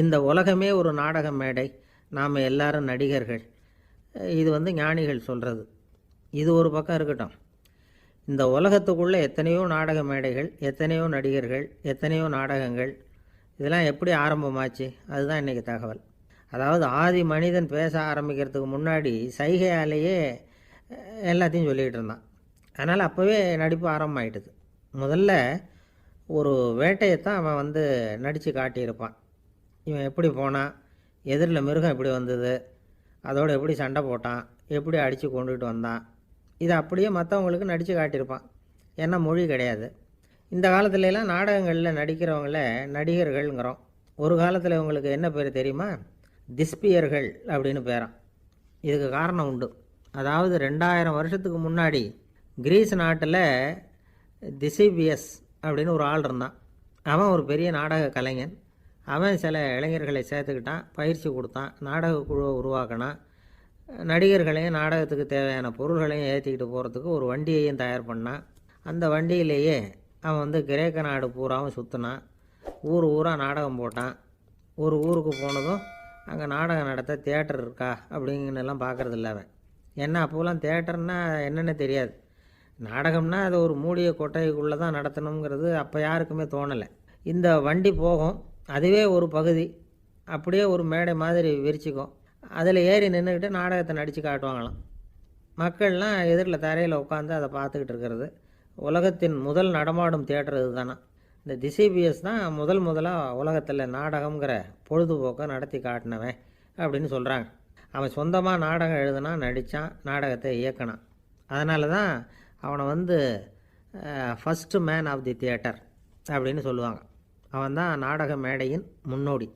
இந்த உலகமே ஒரு நாடக மேடை, நாம் எல்லாரும் நடிகர்கள். இது ஞானிகள் சொல்கிறது. இது ஒரு பக்கம் இருக்கட்டும். இந்த உலகத்துக்குள்ளே எத்தனையோ நாடக மேடைகள், எத்தனையோ நடிகர்கள், எத்தனையோ நாடகங்கள், இதெல்லாம் எப்படி ஆரம்பமாச்சு? அதுதான் இன்றைக்கி தகவல். அதாவது ஆதி மனிதன் பேச ஆரம்பிக்கிறதுக்கு முன்னாடி சைகையாலேயே எல்லாத்தையும் சொல்லிக்கிட்டு இருந்தான். அதனால் அப்போவே நடிப்பு ஆரம்பமாயிட்டுது. முதல்ல ஒரு வேட்டையைத்தான் அவன் நடித்து காட்டியிருப்பான். இவன் எப்படி போனான், எதிரில் மிருகம் எப்படி வந்தது, அதோடு எப்படி சண்டை போட்டான், எப்படி அடித்து கொண்டுகிட்டு வந்தான், இதை அப்படியே மற்றவங்களுக்கு நடித்து காட்டியிருப்பான். ஏன்னா மொழி கிடையாது. இந்த காலத்துலலாம் நாடகங்களில் நடிக்கிறவங்கள நடிகர்கள்ங்கிறோம். ஒரு காலத்தில் இவங்களுக்கு என்ன பேர் தெரியுமா? திஸ்பியர்கள் அப்படின்னு பேரான். இதுக்கு காரணம் உண்டு. அதாவது 2000 வருஷத்துக்கு முன்னாடி கிரீஸ் நாட்டில் திசிபியஸ் அப்படின்னு ஒரு ஆள் இருந்தான். அவன் ஒரு பெரிய நாடக கலைஞன். அவன் சில இளைஞர்களை சேர்த்துக்கிட்டான், பயிற்சி கொடுத்தான், நாடக குழுவை உருவாக்கினான். நடிகர்களையும் நாடகத்துக்கு தேவையான பொருள்களையும் ஏற்றிக்கிட்டு போகிறதுக்கு ஒரு வண்டியையும் தயார் பண்ணான். அந்த வண்டியிலேயே அவன் கிரேக்க நாடு பூராவும் சுற்றினான். ஊர் ஊராக நாடகம் போட்டான். ஒரு ஊருக்கு போனதும் அங்கே நாடகம் நடத்த தியேட்டர் இருக்கா அப்படிங்கன்னெல்லாம் பார்க்குறதில்ல அவன். ஏன்னா அப்போலாம் தியேட்டர்னா என்னென்னு தெரியாது. நாடகம்னா அது ஒரு மூடிய கொட்டைக்குள்ளே தான் நடத்தணுங்கிறது அப்போ யாருக்குமே தோணலை. இந்த வண்டி போகும், அதுவே ஒரு பகுதி அப்படியே ஒரு மேடை மாதிரி விரிச்சிக்கும். அதில் ஏறி நின்றுக்கிட்டு நாடகத்தை நடித்து காட்டுவாங்களாம். மக்கள்லாம் எதிரில் தரையில் உட்காந்து அதை பார்த்துக்கிட்டு இருக்கிறது. உலகத்தின் முதல் நடமாடும் தியேட்டர் இது தானே. இந்த திசிபியஸ் தான் முதலாக உலகத்தில் நாடகங்கிற பொழுதுபோக்கை நடத்தி காட்டினவன் அப்படின்னு சொல்கிறாங்க. அவன் சொந்தமாக நாடகம் எழுதுனான், நடித்தான், நாடகத்தை இயக்கினான். அதனால தான் அவனை first man of the theatre அப்படின்னு சொல்லுவாங்க. அவன் தான் நாடக மேடையின் முன்னோடி.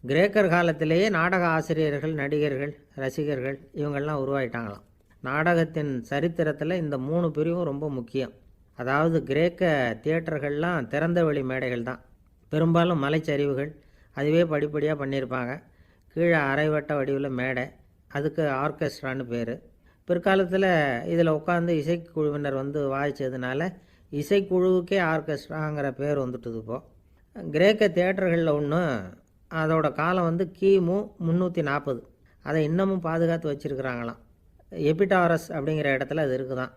கிரேக்கர் காலத்திலேயே நாடக ஆசிரியர்கள், நடிகர்கள், ரசிகர்கள் இவங்கள்லாம் உருவாயிட்டாங்களாம். நாடகத்தின் சரித்திரத்தில் இந்த 3 பிரிவும் ரொம்ப முக்கியம். அதாவது கிரேக்க தியேட்டர்கள்லாம் திறந்த வெளி மேடைகள் தான். பெரும்பாலும் மலைச்சரிவுகள், அதுவே படிப்படியாக பண்ணியிருப்பாங்க. கீழே அரைவட்ட வடிவில் மேடை, அதுக்கு ஆர்கெஸ்ட்ரான்னு பேர். பிற்காலத்தில் இதில் உட்காந்து இசைக்குழுவினர் வாய்ச்சதுனால இசைக்குழுவுக்கே ஆர்கெஸ்ட்ராங்கிற பேர் வந்துட்டுது. இப்போது கிரேக்க தியேட்டர்களில் ஒன்று, அதோட காலம் கிமு 340. அதை இன்னமும் பாதுகாத்து வச்சுருக்கிறாங்களாம். எபிடாரஸ் அப்படிங்கிற இடத்துல அது இருக்குதான்.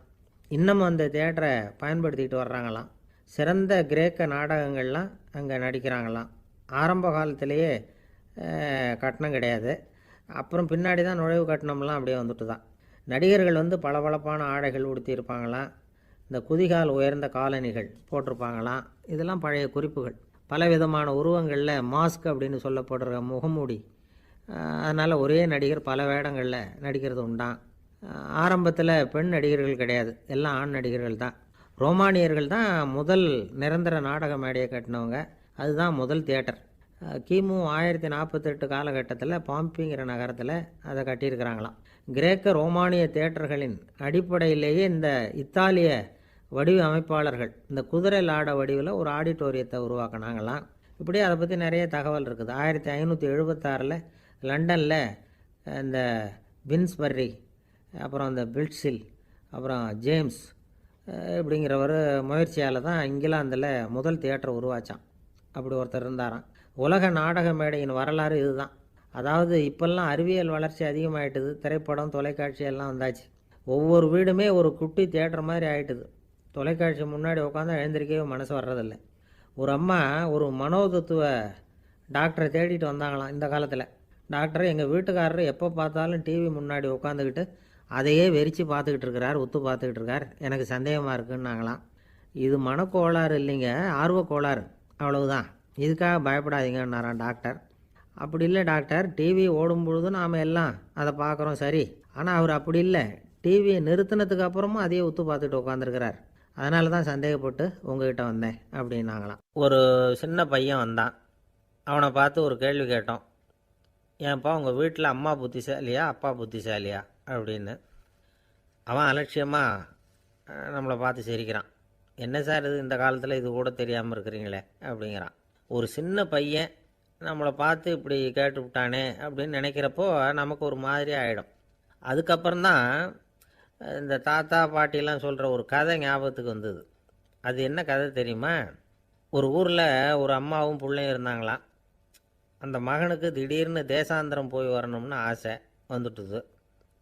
இன்னமும் அந்த தியேட்டரை பயன்படுத்திக்கிட்டு வர்றாங்களாம். சிறந்த கிரேக்க நாடகங்கள்லாம் அங்கே நடிக்கிறாங்களாம். ஆரம்ப காலத்திலேயே கட்டணம் கிடையாது. அப்புறம் பின்னாடி தான் நுழைவு கட்டணம்லாம் அப்படியே வந்துட்டு தான். நடிகர்கள் பளபளப்பான ஆடைகள் உடுத்தியிருப்பாங்களாம். இந்த குதிகால் உயர்ந்த காலணிகள் போட்டிருப்பாங்களாம். இதெல்லாம் பழைய குறிப்புகள். பலவிதமான உருவங்களில் மாஸ்க் அப்படின்னு சொல்லப்படுற முகமூடி. அதனால் ஒரே நடிகர் பல வேடங்களில் நடிக்கிறது உண்டான். ஆரம்பத்தில் பெண் நடிகர்கள் கிடையாது, எல்லாம் ஆண் நடிகர்கள் தான். ரோமானியர்கள் தான் முதல் நிரந்தர நாடக மேடையை கட்டினவங்க. அதுதான் முதல் தியேட்டர். கிமு 1048 காலகட்டத்தில் பாம்பிங்கிற நகரத்தில் அதை கட்டியிருக்கிறாங்களாம். கிரேக்க ரோமானிய தியேட்டர்களின் அடிப்படையிலேயே இந்த இத்தாலிய வடிவ அமைப்பாளர்கள் இந்த குதிரை லாட வடிவில் ஒரு ஆடிட்டோரியத்தை உருவாக்கினாங்களாம். இப்படி அதை பற்றி நிறைய தகவல் இருக்குது. 1576 லண்டனில் இந்த பின்ஸ்பர்ரி, அப்புறம் இந்த பில்ட்ஸில், அப்புறம் ஜேம்ஸ் இப்படிங்கிறவர் முயற்சியால் தான் இங்கிலாந்தில் முதல் தியேட்டர் உருவாச்சான். அப்படி ஒருத்தர் இருந்தாராம். உலக நாடக மேடையின் வரலாறு இதுதான். அதாவது இப்போல்லாம் அறிவியல் வளர்ச்சி அதிகமாகிட்டுது. திரைப்படம், தொலைக்காட்சி எல்லாம் வந்தாச்சு. ஒவ்வொரு வீடுமே ஒரு குட்டி தியேட்டர் மாதிரி ஆகிட்டுது. தொலைக்காட்சி முன்னாடி உட்காந்து எழுந்திருக்கவே மனசு வர்றதில்லை. ஒரு அம்மா ஒரு மனோதத்துவ டாக்டரை தேடிட்டு வந்தாங்களாம் இந்த காலத்தில். டாக்டர், எங்கள் வீட்டுக்காரர் எப்போ பார்த்தாலும் டிவி முன்னாடி உட்காந்துக்கிட்டு அதையே வெறிச்சு பார்த்துக்கிட்டு இருக்கிறார், உத்து பார்த்துக்கிட்டு இருக்கார், எனக்கு சந்தேகமாக இருக்குன்னாங்களாம். இது மனக்கோளாறு இல்லைங்க, ஆர்வக்கோளாறு, அவ்வளவுதான், இதுக்காக பயப்படாதீங்கன்னாரான் டாக்டர். அப்படி இல்லை டாக்டர், டிவி ஓடும் பொழுது நாம் எல்லாம் அதை பார்க்குறோம் சரி, ஆனால் அவர் அப்படி இல்லை, டிவியை நிறுத்தினதுக்கு அப்புறமும் அதையே உத்து பார்த்துட்டு உட்காந்துருக்கிறார், அதனால தான் சந்தேகப்பட்டு உங்ககிட்ட வந்தேன் அப்படின்னாங்களாம். ஒரு சின்ன பையன் வந்தான். அவனை பார்த்து ஒரு கேள்வி கேட்டோம். ஏன்ப்பா உங்கள் வீட்டில் அம்மா புத்திசாலியா அப்பா புத்திசாலியா அப்படின்னு. அவன் அலட்சியமாக நம்மளை பார்த்து சிரிக்கிறான். என்ன சார் இது, இந்த காலத்தில் இது கூட தெரியாமல் இருக்கிறீங்களே அப்படிங்கிறான். ஒரு சின்ன பையன் நம்மளை பார்த்து இப்படி கேட்டு விட்டானே அப்படின்னு நினைக்கிறப்போ நமக்கு ஒரு மாதிரி ஆகிடும். அதுக்கப்புறம்தான் இந்த தாத்தா பாட்டிலாம் சொல்கிற ஒரு கதை ஞாபகத்துக்கு வந்தது. அது என்ன கதை தெரியுமா? ஒரு ஊரில் ஒரு அம்மாவும் பிள்ளையும் இருந்தாங்களாம். அந்த மகனுக்கு திடீர்னு தேசாந்திரம் போய் வரணும்னு ஆசை வந்துட்டுது.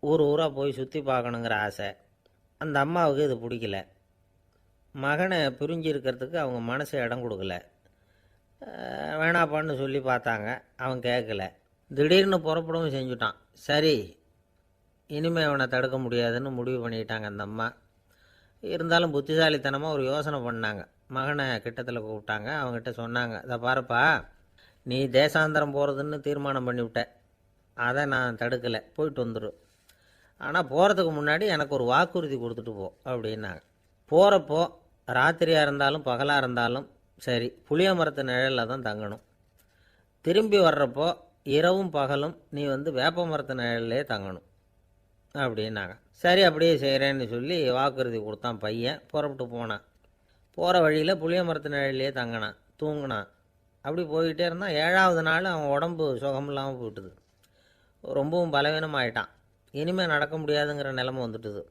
ஊர் ஊராக போய் சுற்றி பார்க்கணுங்கிற ஆசை. அந்த அம்மாவுக்கு இது பிடிக்கல. மகனை பிரிஞ்சு இருக்கிறதுக்கு அவங்க மனசு இடம் கொடுக்கல. வேணாப்பான்னு சொல்லி பார்த்தாங்க, அவன் கேட்கல. திடீர்னு புறப்படவும் செஞ்சுட்டான். சரி, இனிமேல் அவனை தடுக்க முடியாதுன்னு முடிவு பண்ணிட்டாங்க அந்த அம்மா. இருந்தாலும் புத்திசாலித்தனமாக ஒரு யோசனை பண்ணாங்க. மகனை கிட்டத்தில் கூப்பிட்டாங்க. அவங்ககிட்ட சொன்னாங்க, இதை பாருப்பா, நீ தேசாந்திரம் போகிறதுன்னு தீர்மானம் பண்ணிவிட்ட, அதை நான் தடுக்கலை, போயிட்டு வந்துடும். ஆனால் போகிறதுக்கு முன்னாடி எனக்கு ஒரு வாக்குறுதி கொடுத்துட்டு போ அப்படின்னாங்க. போகிறப்போ ராத்திரியாக இருந்தாலும் பகலாக இருந்தாலும் சரி, புளிய மரத்து நிழலில் தான் தங்கணும். திரும்பி வர்றப்போ இரவும் பகலும் நீ வேப்ப மரத்து நிழல்லே தங்கணும் அப்படின்னாங்க. சரி, அப்படியே செய்கிறேன்னு சொல்லி வாக்குறுதி கொடுத்தான் பையன். புறப்பட்டு போனான். போகிற வழியில் புளிய மரத்து நிழல்லையே தங்கினான், தூங்கினான். அப்படி போய்கிட்டே இருந்தான். 7ஆவது நாள் அவன் உடம்பு சுகமில்லாமல் போயிட்டுது. ரொம்பவும் பலவீனமாயிட்டான். இனிமேல் நடக்க முடியாதுங்கிற நிலைமை வந்துட்டுது.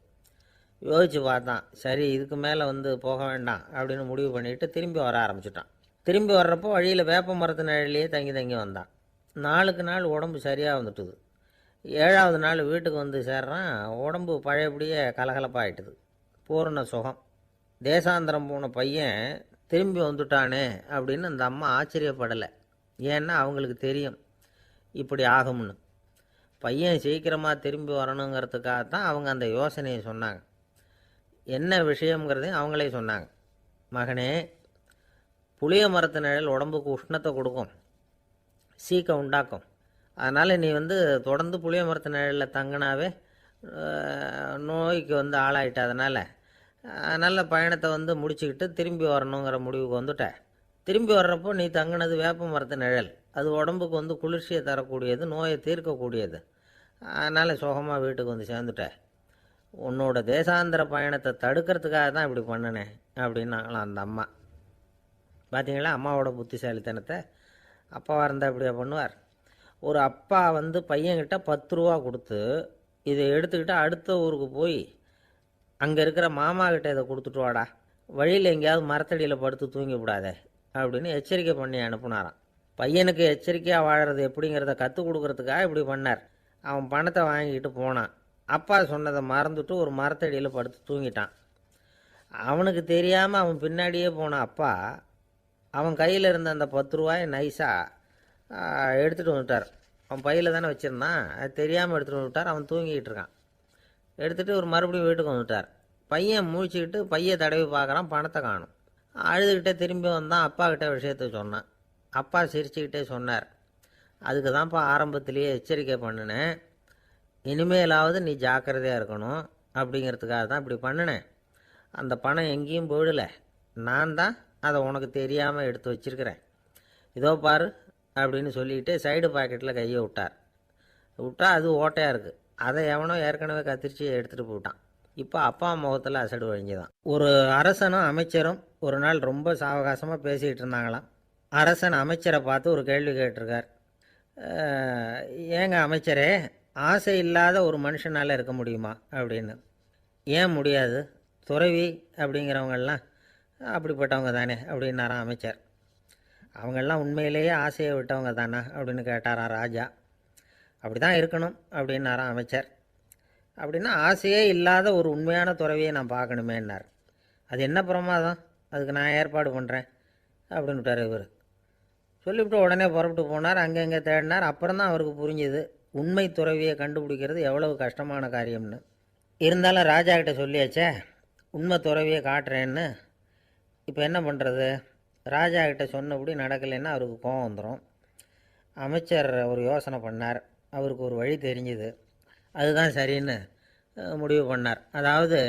யோசித்து பார்த்தான். சரி, இதுக்கு மேலே போக வேண்டாம் அப்படின்னு முடிவு பண்ணிவிட்டு திரும்பி வர ஆரம்பிச்சிட்டான். திரும்பி வர்றப்போ வழியில் வேப்ப மரத்து நிழல்லையே தங்கி தங்கி வந்தான். நாளுக்கு நாள் உடம்பு சரியாக வந்துட்டுது. 7ஆவது நாள் வீட்டுக்கு சேர்றான். உடம்பு பழையபடியே கலகலப்பாயிட்டுது. பூரண சுகம். தேசாந்திரம் போன பையன் திரும்பி வந்துட்டானே அப்படின்னு அந்த அம்மா ஆச்சரியப்படலை. ஏன்னா அவங்களுக்கு தெரியும் இப்படி ஆகும்னு. பையன் சீக்கிரமாக திரும்பி வரணுங்கிறதுக்காகத்தான் அவங்க அந்த யோசனையை சொன்னாங்க. என்ன விஷயங்கிறதையும் அவங்களே சொன்னாங்க. மகனே, புளிய மரத்து நிழல் உடம்புக்கு உஷ்ணத்தை கொடுக்கும், சீக்கம் உண்டாக்கும். அதனால் நீ தொடர்ந்து புளிய மரத்து நிழலில் தங்கினாவே நோய்க்கு ஆளாயிட்ட. அதனால் நல்ல பயணத்தை முடிச்சுக்கிட்டு திரும்பி வரணுங்கிற முடிவுக்கு வந்துட்ட. திரும்பி வர்றப்போ நீ தங்கினது வேப்ப மரத்து நிழல். அது உடம்புக்கு குளிர்ச்சியை தரக்கூடியது, நோயை தீர்க்கக்கூடியது. அதனால் சுகமாக வீட்டுக்கு சேர்ந்துட்ட. உன்னோட தேசாந்திர பயணத்தை தடுக்கிறதுக்காக தான் இப்படி பண்ணினேன் அப்படின்னாங்களாம் அந்த அம்மா. பார்த்தீங்களா அம்மாவோட புத்திசாலித்தனத்தை? அப்பாவாக இருந்தால் இப்படியா பண்ணுவார்? ஒரு அப்பா பையன்கிட்ட 10 ரூபா கொடுத்து இதை எடுத்துக்கிட்டு அடுத்த ஊருக்கு போய் அங்கே இருக்கிற மாமா கிட்ட இதை கொடுத்துட்டு வாடா, வழியில் எங்கேயாவது மரத்தடியில் படுத்து தூங்கி விடாதே அப்படின்னு எச்சரிக்கை பண்ணி அனுப்புனாராம். பையனுக்கு எச்சரிக்கையாக வாழறது எப்படிங்கிறத கற்றுக் கொடுக்கறதுக்காக இப்படி பண்ணார். அவன் பணத்தை வாங்கிட்டு போனான். அப்பா சொன்னதை மறந்துட்டு ஒரு மரத்தடியில் படுத்து தூங்கிட்டான். அவனுக்கு தெரியாமல் அவன் பின்னாடியே போன அப்பா அவன் கையில் இருந்த அந்த 10 ரூபாயை நைஸாக எடுத்துகிட்டு வந்துட்டார். அவன் பையில் தானே வச்சுருந்தான், அது தெரியாமல் எடுத்துகிட்டு வந்துட்டார். அவன் தூங்கிக்கிட்டு இருக்கான். எடுத்துகிட்டு ஒரு மறுபடியும் வீட்டுக்கு வந்துட்டார். பையன் முழிச்சுக்கிட்டு பையை தடவி பார்க்குறான், பணத்தை காணும். அழுதுகிட்டே திரும்பி வந்தான். அப்பா கிட்ட விஷயத்த சொன்னான். அப்பா சிரிச்சுக்கிட்டே சொன்னார், அதுக்கு தான்ப்பா ஆரம்பத்திலேயே எச்சரிக்கை பண்ணினேன், இனிமேலாவது நீ ஜாக்கிரதையாக இருக்கணும் அப்படிங்கிறதுக்காக தான் இப்படி பண்ணினேன். அந்த பணம் எங்கேயும் போயிடலை, நான் தான் அதை உனக்கு தெரியாமல் எடுத்து வச்சிருக்கிறேன். இதோ பாரு அப்படின்னு சொல்லிக்கிட்டு சைடு பாக்கெட்டில் கையை விட்டா அது ஓட்டையாக இருக்குது. அதை எவனோ ஏற்கனவே கத்திரிச்சு எடுத்துகிட்டு போட்டான். இப்போ அப்பா முகத்தில் அசடு வழிஞ்சுதான். ஒரு அரசனும் அமைச்சரும் ஒரு நாள் ரொம்ப சாவகாசமாக பேசிக்கிட்டு இருந்தாங்களாம். அரசன் அமைச்சரை பார்த்து ஒரு கேள்வி கேட்டிருக்கார். ஏங்க அமைச்சரே, ஆசை இல்லாத ஒரு மனுஷனால் இருக்க முடியுமா அப்படின்னு. ஏன் முடியாது, துறவி அப்படிங்கிறவங்கெல்லாம் அப்படிப்பட்டவங்க தானே அப்படின்னாராம் அமைச்சர். அவங்கெல்லாம் உண்மையிலேயே ஆசையை விட்டவங்க தானே அப்படின்னு கேட்டாராம் ராஜா. அப்படி தான் இருக்கணும் அப்படின்னாராம் அமைச்சர். அப்படின்னா ஆசையே இல்லாத ஒரு உண்மையான துறவியை நான் பார்க்கணுமேன்னார். அது என்ன பிரமாதம், அதுக்கு நான் ஏற்பாடு பண்ணுறேன் அப்படின்னு விட்டார் இவர். சொல்லிவிட்டு உடனே புறப்பட்டு போனார். அங்கங்கே தேடினார். அப்புறம் தான் அவருக்கு புரிஞ்சுது உண்மை துறவியை கண்டுபிடிக்கிறது எவ்வளவு கஷ்டமான காரியம்னு. இருந்தாலும் ராஜா கிட்ட சொல்லியாச்சே உண்மை துறவியை காட்டுறேன்னு. இப்போ என்ன பண்ணுறது? ராஜா கிட்ட சொன்னபடி நடக்கலைன்னா அவருக்கு கோபம் வந்துடும். அமைச்சர் ஒரு யோசனை பண்ணார். அவருக்கு ஒரு வழி தெரிஞ்சுது. அதுதான் சரின்னு முடிவு பண்ணார். அதாவது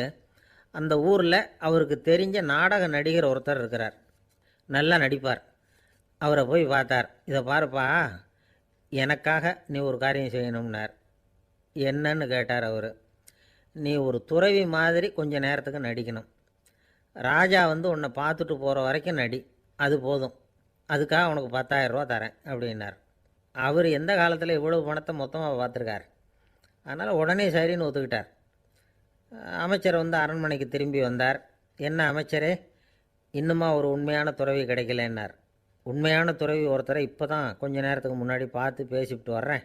அந்த ஊரில் அவருக்கு தெரிஞ்ச நாடக நடிகர் ஒருத்தர் இருக்கிறார், நல்லா நடிப்பார். அவரை போய் பார்த்தார். இதை பாருப்பா, எனக்காக நீ ஒரு காரியம் செய்யணும்னார். என்னன்னு கேட்டார் அவர். நீ ஒரு துறவி மாதிரி கொஞ்சம் நேரத்துக்கு நடிக்கணும். ராஜா உன்னை பார்த்துட்டு போகிற வரைக்கும் நடி, அது போதும். அதுக்காக உனக்கு 10,000 ரூபா தரேன் அப்படின்னார். அவர் எந்த காலத்தில் இவ்வளவு பணத்தை மொத்தமாக பார்த்துருக்கார். அதனால் உடனே சரின்னு ஒத்துக்கிட்டார். அமைச்சர் அரண்மனைக்கு திரும்பி வந்தார். என்ன அமைச்சரே, இன்னுமா ஒரு உண்மையான துறவி கிடைக்கலன்னார். உண்மையான துறவி ஒருத்தரை இப்போ தான் கொஞ்ச நேரத்துக்கு முன்னாடி பார்த்து பேசிவிட்டு வர்றேன்.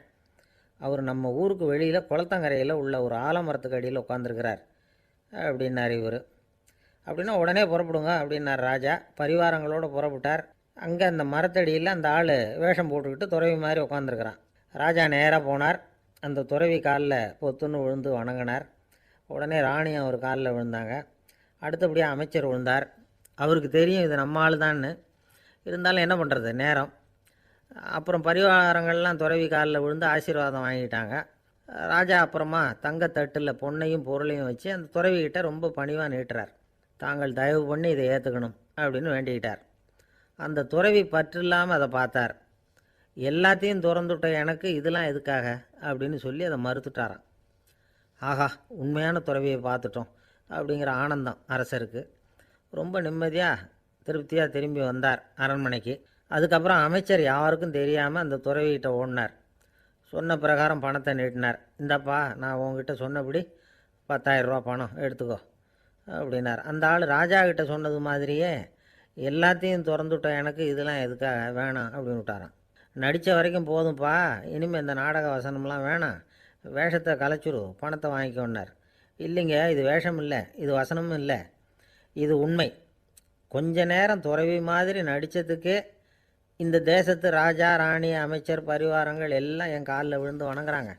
அவர் நம்ம ஊருக்கு வெளியில் குளத்தங்கரையில் உள்ள ஒரு ஆலமரத்துக்கு அடியில் உட்காந்துருக்கிறார் அப்படின்னார் இவர். அப்படின்னா உடனே புறப்படுங்க அப்படின்னார் ராஜா. பரிவாரங்களோடு புறப்பட்டார். அங்கே அந்த மரத்தடியில் அந்த ஆள் வேஷம் போட்டுக்கிட்டு துறவி மாதிரி உட்காந்துருக்கிறான். ராஜா நேராக போனார். அந்த துறவி காலில் பொத்துன்னு விழுந்து வணங்கினார். உடனே ராணி அவர் காலில் விழுந்தாங்க. அடுத்தபடியாக அமைச்சர் விழுந்தார். அவருக்கு தெரியும் இது நம்ம ஆள் தான்னு. இருந்தாலும் என்ன பண்ணுறது, நேரம். அப்புறம் பரிவாரங்கள்லாம் துறவி காலில் விழுந்து ஆசீர்வாதம் வாங்கிட்டாங்க. ராஜா அப்புறமா தங்கத்தட்டில் பொண்ணையும் பொருளையும் வச்சு அந்த துறவிக்கிட்ட ரொம்ப பணிவாக நீட்டுறார். தாங்கள் தயவு பண்ணி இதை ஏற்றுக்கணும் அப்படின்னு வேண்டிக்கிட்டார். அந்த துறவி பற்றில்லாமல் அதை பார்த்தார். எல்லாத்தையும் திறந்துவிட்ட எனக்கு இதெல்லாம் எதுக்காக அப்படின்னு சொல்லி அதை மறுத்துட்டாராம். ஆஹா, உண்மையான துறவியை பார்த்துட்டோம் அப்படிங்கிற ஆனந்தம் அரசருக்கு. ரொம்ப நிம்மதியாக திருப்தியாக திரும்பி வந்தார் அரண்மனைக்கு. அதுக்கப்புறம் அமைச்சர் யாருக்கும் தெரியாமல் அந்த துறவிகிட்ட ஓடினார். சொன்ன பிரகாரம் பணத்தை நீட்டினார். இந்தப்பா, நான் உங்ககிட்ட சொன்னபடி 10,000 ரூபா பணம் எடுத்துக்கோ அப்படின்னார். அந்த ஆள் ராஜா கிட்ட சொன்னது மாதிரியே எல்லாத்தையும் திறந்துவிட்ட எனக்கு இதெல்லாம் எதுக்காக வேணாம் அப்படின்னு விட்டாரான். நடித்த வரைக்கும் போதும்ப்பா, இனிமேல் இந்த நாடக வசனம்லாம் வேணாம், வேஷத்தை கலைச்சிரு, பணத்தை வாங்கிக்கோன்னார். இல்லைங்க, இது வேஷம் இல்லை, இது வசனமும் இல்லை, இது உண்மை. கொஞ்ச நேரம் துறவி மாதிரி நடித்ததுக்கே இந்த தேசத்து ராஜா, ராணி, அமைச்சர், பரிவாரங்கள் எல்லாம் என் காலில் விழுந்து வணங்குறாங்க.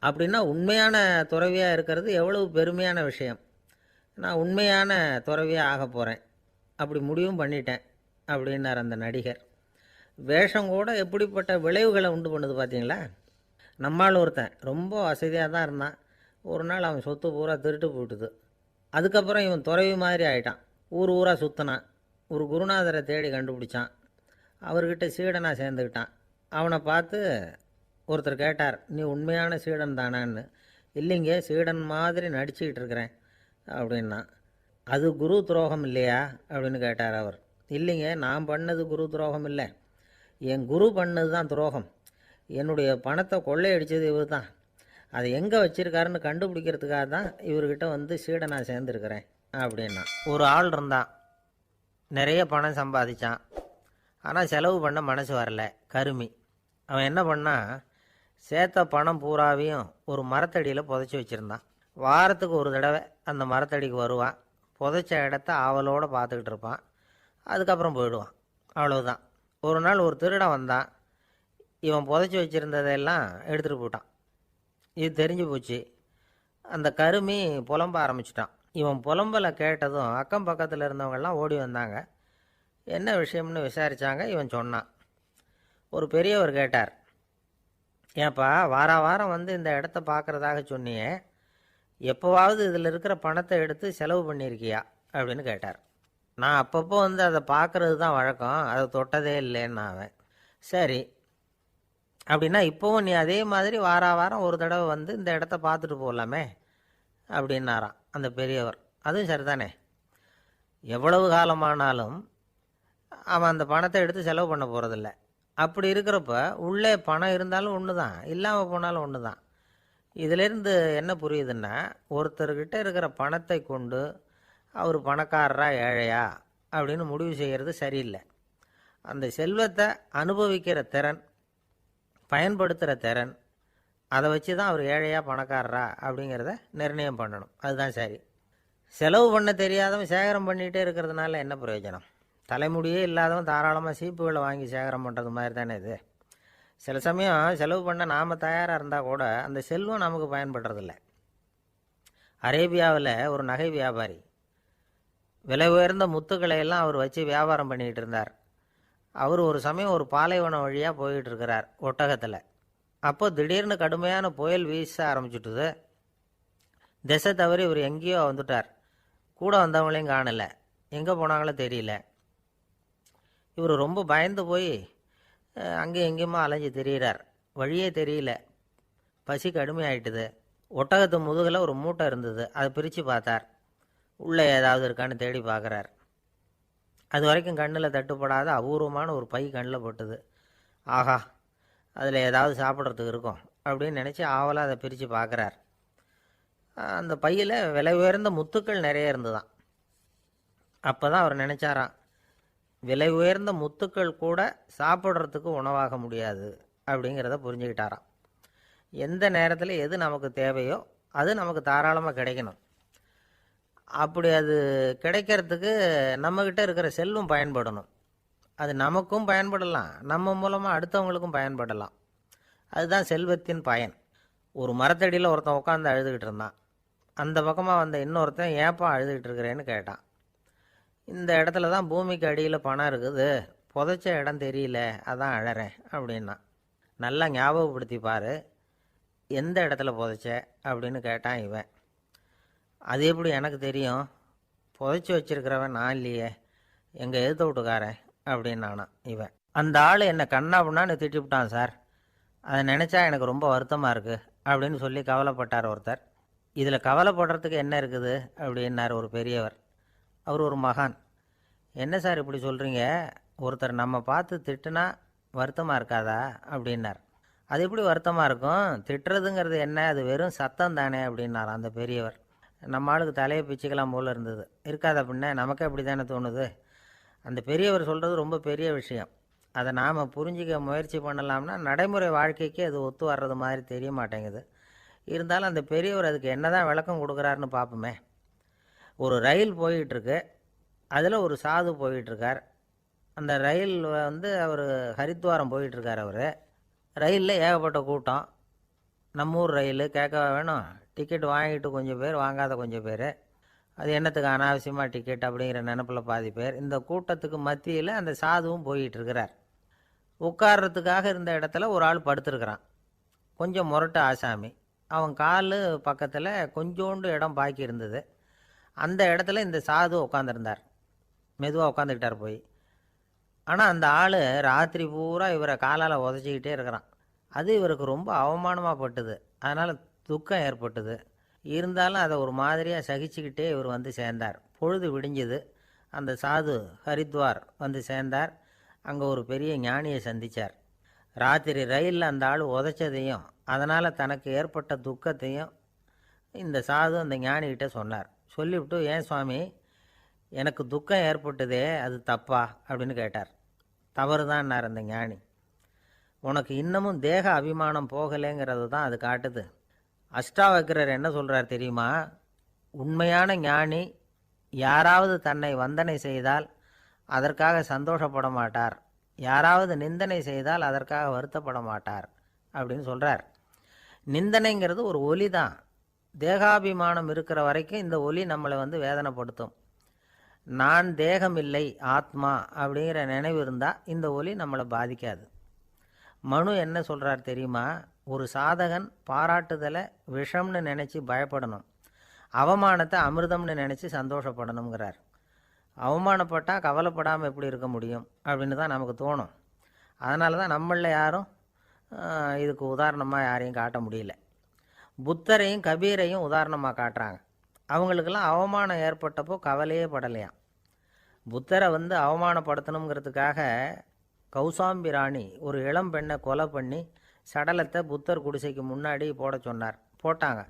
அப்படின்னா உண்மையான துறவியாக இருக்கிறது எவ்வளவு பெருமையான விஷயம். நான் உண்மையான துறவியாக ஆக போகிறேன், அப்படி முடிவும் பண்ணிட்டேன் அப்படின்னார் அந்த நடிகர். வேஷம் கூட எப்படிப்பட்ட விளைவுகளை உண்டு பண்ணுது பார்த்தீங்களா. நம்மால் ஒருத்தன் ரொம்ப வசதியாக தான் இருந்தான். ஒரு நாள் அவன் சொத்து பூரா திருட்டு போட்டுது. அதுக்கப்புறம் இவன் துறவி மாதிரி ஆகிட்டான். ஊர் ஊராக சுற்றினான். ஒரு குருநாதரை தேடி கண்டுபிடிச்சான். அவர்கிட்ட சீடனாக சேர்ந்துக்கிட்டான். அவனை பார்த்து ஒருத்தர் கேட்டார், நீ உண்மையான சீடன் தானான்னு. இல்லைங்க, சீடன் மாதிரி நடிச்சுக்கிட்டு இருக்கிறேன் அப்படின்னா. அது குரு துரோகம் இல்லையா அப்படின்னு கேட்டார் அவர். இல்லைங்க, நான் பண்ணது குரு துரோகம் இல்லை, என் குரு பண்ணது தான் துரோகம். என்னுடைய பணத்தை கொள்ளையடித்தது இவர் தான். அதை எங்கே வச்சுருக்காருன்னு கண்டுபிடிக்கிறதுக்காக தான் இவர்கிட்ட வந்து சீடனாக சேர்ந்துருக்கிறேன் அப்படின்னா. ஒரு ஆள் இருந்தான், நிறைய பணம் சம்பாதிச்சான். ஆனால் செலவு பண்ண மனசு வரல, கருமி. அவன் என்ன பண்ணான், சேர்த்த பணம் பூராவையும் ஒரு மரத்தடியில் புதைச்சி வச்சுருந்தான். வாரத்துக்கு ஒரு தடவை அந்த மரத்தடிக்கு வருவான். புதைச்ச இடத்த ஆவலோடு பார்த்துக்கிட்டு இருப்பான். அதுக்கப்புறம் போயிடுவான். அவ்வளவுதான். ஒரு நாள் ஒரு திருடன் வந்தான். இவன் புதைச்சி வச்சுருந்ததெல்லாம் எடுத்துகிட்டு போயிட்டான். இது தெரிஞ்சு போச்சு. அந்த கருமி புலம்ப ஆரம்பிச்சிட்டான். இவன் புலம்பலை கேட்டதும் அக்கம் பக்கத்தில் இருந்தவங்கெல்லாம் ஓடி வந்தாங்க. என்ன விஷயம்னு விசாரித்தாங்க. இவன் சொன்னான். ஒரு பெரியவர் கேட்டார், ஏன்ப்பா வாரம் வந்து இந்த இடத்த பார்க்குறதாக சொன்னியே, எப்போவாவது இதில் இருக்கிற பணத்தை எடுத்து செலவு பண்ணியிருக்கியா அப்படின்னு கேட்டார். நான் அப்பப்போ வந்து அதை பார்க்குறது தான் வழக்கம், அதை தொட்டதே இல்லைன்னு அவன். சரி, அப்படின்னா இப்போவும் நீ அதே மாதிரி வாரம் ஒரு தடவை வந்து இந்த இடத்த பார்த்துட்டு போகலாமே அப்படின்னாராம் அந்த பெரியவர். அதுவும் சரிதானே, எவ்வளவு காலமானாலும் அவன் அந்த பணத்தை எடுத்து செலவு பண்ண போகிறதில்ல. அப்படி இருக்கிறப்ப உள்ளே பணம் இருந்தாலும் ஒன்று தான், இல்லாமல் போனாலும் ஒன்று தான். இதிலேருந்து என்ன புரியுதுன்னா, ஒருத்தர்கிட்ட இருக்கிற பணத்தை கொண்டு அவர் பணக்காரரா ஏழையா அப்படின்னு முடிவு செய்கிறது சரியில்லை. அந்த செல்வத்தை அனுபவிக்கிற திறன், பயன்படுத்துகிற திறன், அதை வச்சு தான் அவர் ஏழையா பணக்காரரா அப்படிங்கிறத நிர்ணயம் பண்ணணும். அதுதான் சரி. செலவு பண்ண தெரியாதவன் சேகரம் பண்ணிகிட்டே இருக்கிறதுனால என்ன பிரயோஜனம்? தலைமுடியே இல்லாதவன் தாராளமாக சீப்புகளை வாங்கி சேகரம் பண்ணுறது மாதிரி தானே இது. சில சமயம் செலவு பண்ண நாம் தயாராக இருந்தால் கூட அந்த செல்வம் நமக்கு பயன்படுறதில்ல. அரேபியாவில் ஒரு நகை வியாபாரி விலை உயர்ந்த முத்துக்களை எல்லாம் அவர் வச்சு வியாபாரம் பண்ணிக்கிட்டு இருந்தார். அவர் ஒரு சமயம் ஒரு பாலைவனம் வழியாக போய்கிட்டு இருக்கிறார் ஒட்டகத்தில். அப்போ திடீர்னு கடுமையான புயல் வீச ஆரம்பிச்சுட்டுது. திசை தவறி இவர் எங்கேயோ வந்துட்டார். கூட வந்தவங்களையும் காணலை, எங்கே போனாங்களோ தெரியல. இவர் ரொம்ப பயந்து போய் அங்கேயும் எங்கேயுமா அலைஞ்சு திரியிறார். வழியே தெரியல, பசி கடுமையாயிட்டுது. ஒட்டகத்து முதுகில் ஒரு மூட்டை இருந்தது, அதை பிரித்து பார்த்தார். உள்ளே ஏதாவது இருக்கான்னு தேடி பார்க்குறார். அது வரைக்கும் கண்ணில் தட்டுப்படாத அபூர்வமான ஒரு பை கண்ணில் போட்டுது. ஆஹா, அதில் ஏதாவது சாப்பிட்றதுக்கு இருக்கும் அப்படின்னு நினச்சி ஆவலாக அதை பிரித்து பார்க்குறார். அந்த பையில் விலை உயர்ந்த முத்துக்கள் நிறைய இருந்துதான். அப்போ தான் அவர் நினச்சாராம், விலை உயர்ந்த முத்துக்கள் கூட சாப்பிட்றதுக்கு உணவாக முடியாது அப்படிங்கிறத புரிஞ்சுக்கிட்டாராம். எந்த நேரத்தில் எது நமக்கு தேவையோ அது நமக்கு தாராளமாக கிடைக்கணும். அப்படி அது கிடைக்கிறதுக்கு நம்மக்கிட்ட இருக்கிற செல்வம் பயன்படணும். அது நமக்கும் பயன்படலாம், நம்ம மூலமாக அடுத்தவங்களுக்கும் பயன்படலாம். அதுதான் செல்வத்தின் பயன். ஒரு மரத்தடியில் ஒருத்தன் உட்காந்து அழுதுகிட்டு இருந்தான். அந்த பக்கமாக வந்த இன்னொருத்தன் ஏப்பா அழுதுகிட்டு இருக்கிறேன்னு கேட்டான். இந்த இடத்துல தான் பூமிக்கு அடியில் பணம் இருக்குது, புதைச்ச இடம் தெரியல, அதான் அழறேன் அப்படின்னா. நல்லா ஞாபகப்படுத்தி பாரு, எந்த இடத்துல புதைச்ச அப்படின்னு கேட்டான் இவன். அது எப்படி எனக்கு தெரியும், புதைச்சி வச்சிருக்கிறவன் நான் இல்லையே, எங்கள் எதிர்த்த வீட்டுக்காரன் அப்படின்னானா இவன். அந்த ஆள் என்னை கண்ணாப்புண்ணான்னு திட்டிவிட்டான் சார், அதை நினச்சா எனக்கு ரொம்ப வருத்தமாக இருக்குது அப்படின்னு சொல்லி கவலைப்பட்டார் ஒருத்தர். இதில் கவலைப்படுறதுக்கு என்ன இருக்குது அப்படின்னார் ஒரு பெரியவர். அவர் ஒரு மகான். என்ன சார் இப்படி சொல்கிறீங்க, ஒருத்தர் நம்ம பார்த்து திட்டுனா வருத்தமாக இருக்காதா அப்படின்னார். அது எப்படி வருத்தமாக இருக்கும், திட்டுறதுங்கிறது என்ன, அது வெறும் சத்தம் தானே அப்படின்னார் அந்த பெரியவர். நம்ம ஆளுக்கு தலையை பிச்சுக்கலாம் போல் இருந்தது. இருக்காத பின்ன, நமக்கே அப்படி தானே தோணுது. அந்த பெரியவர் சொல்கிறது ரொம்ப பெரிய விஷயம். அதை நாம் புரிஞ்சிக்க முயற்சி பண்ணலாம்னா நடைமுறை வாழ்க்கைக்கு அது ஒத்து வர்றது மாதிரி தெரிய மாட்டேங்குது. இருந்தாலும் அந்த பெரியவர் அதுக்கு என்ன தான் விளக்கம் கொடுக்குறாருன்னு பார்ப்போமே. ஒரு ரயில் போயிட்டுருக்கு, அதில் ஒரு சாது போயிட்டுருக்கார். அந்த ரயில் அவர் ஹரித்வாரம் போயிட்டுருக்கார். அவர் ரயிலில் ஏகப்பட்ட கூட்டம். நம்ம ஊர் ரயில் கேட்க வேணும், டிக்கெட் வாங்கிட்டு கொஞ்சம் பேர், வாங்காத கொஞ்சம் பேர். அது என்னத்துக்கு அனாவசியமாக டிக்கெட் அப்படிங்கிற நினப்பில் பாதி பேர். இந்த கூட்டத்துக்கு மத்தியில் அந்த சாதுவும் போயிட்டுருக்கிறார். உட்கார்றதுக்காக இருந்த இடத்துல ஒரு ஆள் படுத்துருக்கிறான், கொஞ்சம் முரட்டு ஆசாமி. அவன் கால் பக்கத்தில் கொஞ்சோண்டு இடம் பாக்கி இருந்தது. அந்த இடத்துல இந்த சாது உட்காந்துருந்தார். மெதுவாக உட்காந்துக்கிட்டார் போய். ஆனால் அந்த ஆள் ராத்திரி பூரா இவரை காலால் உதச்சிக்கிட்டே இருக்கிறான். அது இவருக்கு ரொம்ப அவமானமாக பட்டுது. அதனால் துக்கம் ஏற்பட்டுது. இருந்தாலும் அதை ஒரு மாதிரியாக சகிச்சுக்கிட்டே இவர் வந்து சேர்ந்தார். பொழுது விடிஞ்சுது. அந்த சாது ஹரித்வார் வந்து சேர்ந்தார். அங்கே ஒரு பெரிய ஞானியை சந்தித்தார். ராத்திரி ரயிலில் அந்த ஆள் உதைச்சதையும் அதனால் தனக்கு ஏற்பட்ட துக்கத்தையும் இந்த சாது அந்த ஞானிகிட்ட சொன்னார். சொல்லிவிட்டு, ஏன் சுவாமி, எனக்கு துக்கம் ஏற்பட்டதே அது தப்பா அப்படின்னு கேட்டார். தவறு தான்னார் அந்த ஞானி. உனக்கு இன்னமும் தேக அபிமானம் போகலைங்கிறது தான் அது காட்டுது. அஷ்டாவக்கிரர் என்ன சொல்கிறார் தெரியுமா, உண்மையான ஞானி யாராவது தன்னை வந்தனை செய்தால் அதற்காக சந்தோஷப்பட மாட்டார், யாராவது நிந்தனை செய்தால் அதற்காக வருத்தப்பட மாட்டார் அப்படின்னு சொல்கிறார். நிந்தனைங்கிறது ஒரு ஒலி தான். தேகாபிமானம் இருக்கிற வரைக்கும் இந்த ஒலி நம்மளை வேதனைப்படுத்தும். நான் தேகம் இல்லை, ஆத்மா அப்படிங்கிற நினைவு இருந்தால் இந்த ஒலி நம்மளை பாதிக்காது. மனு என்ன சொல்கிறார் தெரியுமா, ஒரு சாதகன் பாராட்டுதலை விஷம்னு நினச்சி பயப்படணும், அவமானத்தை அமிர்தம்னு நினச்சி சந்தோஷப்படணுங்கிறார். அவமானப்பட்டால் கவலைப்படாமல் எப்படி இருக்க முடியும் அப்படின்னு தான் நமக்கு தோணும். அதனால தான் நம்மளில் யாரும் இதுக்கு உதாரணமாக யாரையும் காட்ட முடியல. புத்தரையும் கபீரையும் உதாரணமாக காட்டுறாங்க. அவங்களுக்கெல்லாம் அவமானம் ஏற்பட்டப்போ கவலையே படலையாம். புத்தரை அவமானப்படுத்தணுங்கிறதுக்காக கௌசாம்பி ராணி ஒரு இளம் பெண்ணை கொலை பண்ணி சடலத்தை புத்தர் குடிசைக்கு முன்னாடி போட சொன்னார். போட்டாங்க.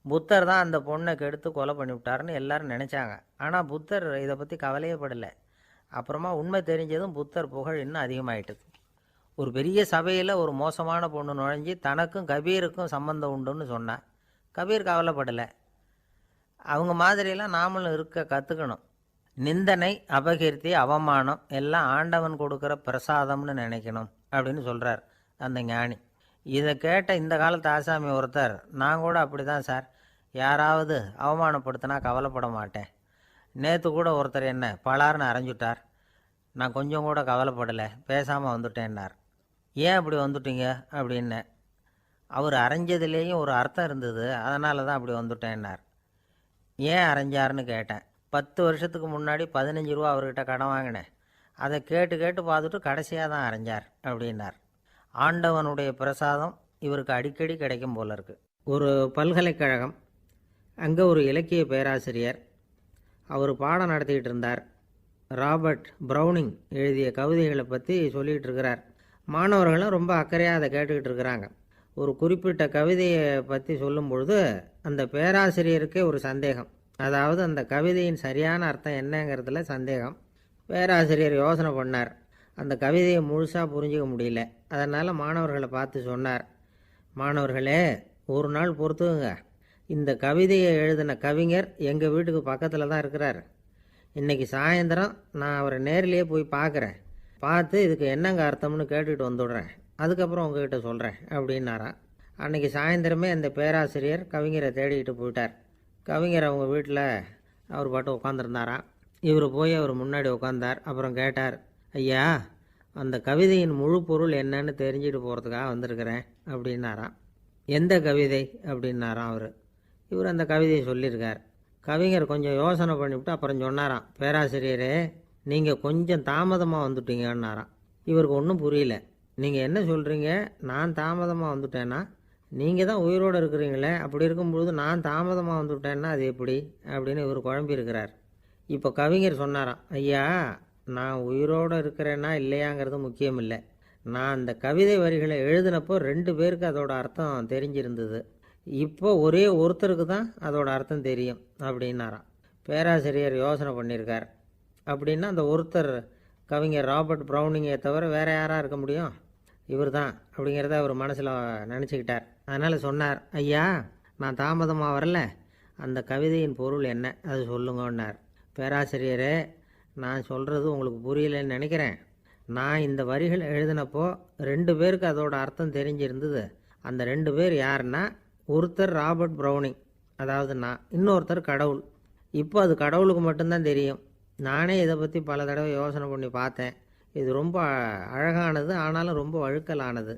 புத்தர் தான் அந்த பொண்ணை கெடுத்து கொலை பண்ணிவிட்டாருன்னு எல்லாரும் நினச்சாங்க. ஆனால் புத்தர் இதை பற்றி கவலையே படலை. அப்புறமா உண்மை தெரிஞ்சதும் புத்தர் புகழ் இன்னும் அதிகமாயிட்டுது. ஒரு பெரிய சபையில் ஒரு மோசமான பொண்ணு நுழைஞ்சி தனக்கும் கபீருக்கும் சம்பந்தம் உண்டுன்னு சொன்னார். கபீர் கவலைப்படலை. அவங்க மாதிரியெல்லாம் நாமளும் இருக்க கற்றுக்கணும். நிந்தனை, அபகீர்த்தி, அவமானம் எல்லாம் ஆண்டவன் கொடுக்குற பிரசாதம்னு நினைக்கணும் அப்படின்னு சொல்கிறார் அந்த ஞானி. இதை கேட்ட இந்த காலத்து ஆசாமி ஒருத்தர், நான் கூட அப்படி தான் சார், யாராவது அவமானப்படுத்தினா கவலைப்பட மாட்டேன். நேற்று கூட ஒருத்தர் என்ன பலார்னு அரைஞ்சுட்டார், நான் கொஞ்சம் கூட கவலைப்படலை, பேசாமல் வந்துட்டேன்னார். ஏன் அப்படி வந்துட்டீங்க அப்படின்னு. அவர் அரைஞ்சதுலேயும் ஒரு அர்த்தம் இருந்தது, அதனால தான் அப்படி வந்துட்டேன்னார். ஏன் அரைஞ்சாருன்னு கேட்டேன். 10 வருஷத்துக்கு முன்னாடி 15 ரூபா அவர்கிட்ட கடன் வாங்கினேன், அதை கேட்டு கேட்டு பார்த்துட்டு கடைசியாக தான் அரைஞ்சார் அப்படின்னார். ஆண்டவனுடைய பிரசாதம் இவருக்கு அடிக்கடி கிடைக்கும் போல இருக்கு. ஒரு பல்கலைக்கழகம், அங்கே ஒரு இலக்கிய பேராசிரியர், அவர் பாடம் நடத்திக்கிட்டு இருந்தார். ராபர்ட் ப்ரௌனிங் எழுதிய கவிதைகளை பற்றி சொல்லிகிட்டு இருக்கிறார். மாணவர்களும் ரொம்ப அக்கறையாக அதை கேட்டுக்கிட்டு இருக்கிறாங்க. ஒரு குறிப்பிட்ட கவிதையை பற்றி சொல்லும் பொழுது அந்த பேராசிரியருக்கே ஒரு சந்தேகம். அதாவது அந்த கவிதையின் சரியான அர்த்தம் என்னங்கிறதுல சந்தேகம். பேராசிரியர் யோசனை பண்ணார். அந்த கவிதையை முழுசாக புரிஞ்சிக்க முடியல. அதனால் மாணவர்களை பார்த்து சொன்னார், மாணவர்களே, ஒரு நாள் பொறுத்துக்குங்க. இந்த கவிதையை எழுதின கவிஞர் எங்கள் வீட்டுக்கு பக்கத்தில் தான் இருக்கிறார். இன்றைக்கி சாயந்தரம் நான் அவரை நேரிலேயே போய் பார்க்குறேன். பார்த்து இதுக்கு என்னங்க அர்த்தம்னு கேட்டுட்டு வந்துடுறேன். அதுக்கப்புறம் உங்ககிட்ட சொல்கிறேன் அப்படின்னாராம். அன்றைக்கி சாயந்தரமே அந்த பேராசிரியர் கவிஞரை தேடிக்கிட்டு போயிட்டார். கவிஞர் அவங்க வீட்டில் அவர் பாட்டு உட்காந்துருந்தாராம். இவர் போய் அவர் முன்னாடி உட்காந்தார். அப்புறம் கேட்டார், ஐயா, அந்த கவிதையின் முழு பொருள் என்னன்னு தெரிஞ்சுட்டு போகிறதுக்காக வந்திருக்கிறேன் அப்படின்னாராம். எந்த கவிதை அப்படின்னாராம் அவர். இவர் அந்த கவிதையை சொல்லியிருக்கார். கவிஞர் கொஞ்சம் யோசனை பண்ணிவிட்டு அப்புறம் சொன்னாராம், பேராசிரியரே, நீங்கள் கொஞ்சம் தாமதமாக வந்துட்டீங்கன்னாராம். இவருக்கு ஒன்றும் புரியல. நீங்கள் என்ன சொல்கிறீங்க? நான் தாமதமாக வந்துட்டேன்னா? நீங்கள் தான் உயிரோடு இருக்கிறீங்களே, அப்படி இருக்கும்பொழுது நான் தாமதமாக வந்துவிட்டேன்னா அது எப்படி அப்படின்னு இவர் குழம்பியிருக்கிறார். இப்போ கவிஞர் சொன்னாராம், ஐயா, நான் உயிரோடு இருக்கிறேன்னா இல்லையாங்கிறது முக்கியம் இல்லை. நான் அந்த கவிதை வரிகளை எழுதினப்போ 2 பேருக்கு அதோட அர்த்தம் தெரிஞ்சிருந்தது. இப்போ ஒரே ஒருத்தருக்கு தான் அதோட அர்த்தம் தெரியும் அப்படின்னாராம். பேராசிரியர் யோசனை பண்ணியிருக்கார். அப்படின்னா அந்த ஒருத்தர் கவிஞர் ராபர்ட் ப்ரௌனிங்கை தவிர வேறு யாராக இருக்க முடியும்? இவர் தான் அப்படிங்கிறத அவர் மனசில் நினச்சிக்கிட்டார். அதனால் சொன்னார், ஐயா, நான் தாமதமாக வரல, அந்த கவிதையின் பொருள் என்ன அது சொல்லுங்கன்னார். பேராசிரியரே, நான் சொல்கிறது உங்களுக்கு புரியலைன்னு நினைக்கிறேன். நான் இந்த வரிகள் எழுதினப்போ 2 பேருக்கு அதோட அர்த்தம் தெரிஞ்சிருந்தது. அந்த 2 பேர் யாருன்னா, ஒருத்தர் ராபர்ட் ப்ரௌனிங், அதாவது நான், இன்னொருத்தர் கடவுள். இப்போ அது கடவுளுக்கு மட்டும்தான் தெரியும். நானே இதை பற்றி பல தடவை யோசனை பண்ணி பார்த்தேன். இது ரொம்ப அழகானது, ஆனாலும் ரொம்ப வழுக்கலானது.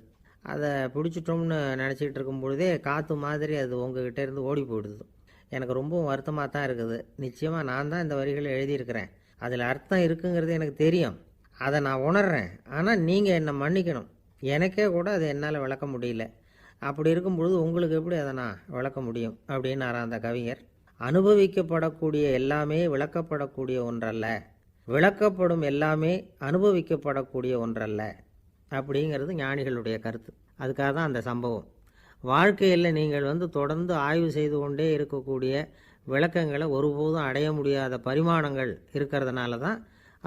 அதை பிடிச்சிட்டோம்னு நினச்சிக்கிட்டு இருக்கும் பொழுதே காற்று மாதிரி அது உங்ககிட்ட இருந்து ஓடி போயிடுது. எனக்கு ரொம்பவும் வருத்தமாக தான் இருக்குது. நிச்சயமாக நான் தான் இந்த வரிகளை எழுதியிருக்கிறேன். அதில் அர்த்தம் இருக்குங்கிறது எனக்கு தெரியும். அதை நான் உணர்கிறேன். ஆனால் நீங்கள் என்னை மன்னிக்கணும். எனக்கே கூட அதை என்னால் விளக்க முடியல. அப்படி இருக்கும் பொழுது உங்களுக்கு எப்படி அதை நான் விளக்க முடியும் அப்படின்னாரா அந்த கவிஞர். அனுபவிக்கப்படக்கூடிய எல்லாமே விளக்கப்படக்கூடிய ஒன்றல்ல, விளக்கப்படும் எல்லாமே அனுபவிக்கப்படக்கூடிய ஒன்றல்ல அப்படிங்கிறது ஞானிகளுடைய கருத்து. அதுக்காக தான் அந்த சம்பவம். வாழ்க்கையில் நீங்கள் தொடர்ந்து ஆய்வு செய்து கொண்டே இருக்கக்கூடிய விளக்கங்களை ஒருபோதும் அடைய முடியாத பரிமாணங்கள் இருக்கிறதுனால தான்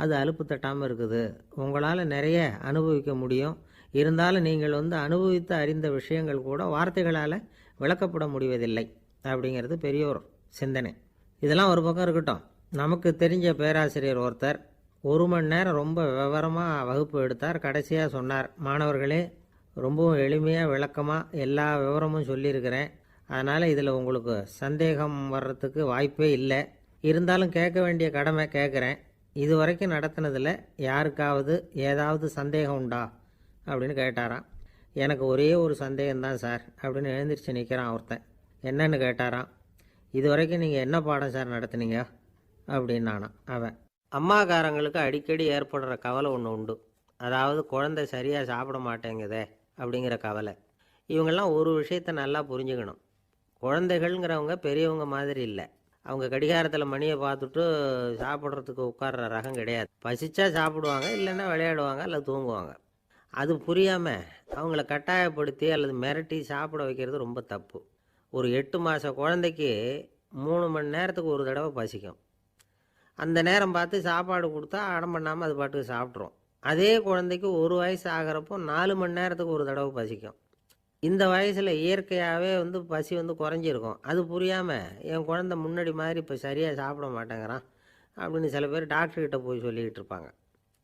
அது அலுப்பு தட்டாமல் இருக்குது. உங்களால் நிறைய அனுபவிக்க முடியும். இருந்தாலும் நீங்கள் அனுபவித்து அறிந்த விஷயங்கள் கூட வார்த்தைகளால் விளக்கப்பட முடிவதில்லை அப்படிங்கிறது பெரியோர் சிந்தனை. இதெல்லாம் ஒரு பக்கம் இருக்கட்டும். நமக்கு தெரிஞ்ச பேராசிரியர் ஒருத்தர் 1 மணி நேரம் ரொம்ப விவரமாக வகுப்பு எடுத்தார். கடைசியாக சொன்னார், மாணவர்களே, ரொம்பவும் எளிமையாக விளக்கமாக எல்லா விவரமும் சொல்லியிருக்கிறேன். அதனால் இதில் உங்களுக்கு சந்தேகம் வர்றதுக்கு வாய்ப்பே இல்லை. இருந்தாலும் கேட்க வேண்டிய கடமை கேட்குறேன். இது வரைக்கும் நடத்தினதில் யாருக்காவது ஏதாவது சந்தேகம் உண்டா அப்படின்னு கேட்டாராம். எனக்கு ஒரே ஒரு சந்தேகம்தான் சார் அப்படின்னு எழுந்திரிச்சு நிற்கிறான் ஒருத்தன். என்னன்னு கேட்டாராம். இது வரைக்கும் நீங்கள் என்ன பாடம் சார் நடத்துனீங்க அப்படின்னானான் அவன். அம்மாக்காரங்களுக்கு அடிக்கடி ஏற்படுற கவலை ஒன்று உண்டு. அதாவது குழந்தை சரியாக சாப்பிட மாட்டேங்குதே அப்படிங்கிற கவலை. இவங்கெல்லாம் ஒரு விஷயத்தை நல்லா புரிஞ்சுக்கணும். குழந்தைகள்ங்கிறவங்க பெரியவங்க மாதிரி இல்லை. அவங்க கடிகாரத்தில் மணியை பார்த்துட்டு சாப்பிட்றதுக்கு உட்கார்ற ரகம் கிடையாது. பசிச்சா சாப்பிடுவாங்க, இல்லைன்னா விளையாடுவாங்க, அல்லது தூங்குவாங்க. அது புரியாமல் அவங்கள கட்டாயப்படுத்தி அல்லது மிரட்டி சாப்பிட வைக்கிறது ரொம்ப தப்பு. ஒரு 8 மாத குழந்தைக்கு 3 மணி நேரத்துக்கு ஒரு தடவை பசிக்கும். அந்த நேரம் பார்த்து சாப்பாடு கொடுத்தா அடம் பண்ணாமல் அது பாட்டுக்கு சாப்பிட்ரும். அதே குழந்தைக்கு 1 வயசு ஆகிறப்போ 4 மணி நேரத்துக்கு ஒரு தடவை பசிக்கும். இந்த வயசில் இயற்கையாகவே பசி குறைஞ்சிருக்கும். அது புரியாமல் என் குழந்தை முன்னாடி மாதிரி இப்போ சரியாக சாப்பிட மாட்டேங்கிறான் அப்படின்னு சில பேர் டாக்டர்கிட்ட போய் சொல்லிக்கிட்டு இருப்பாங்க.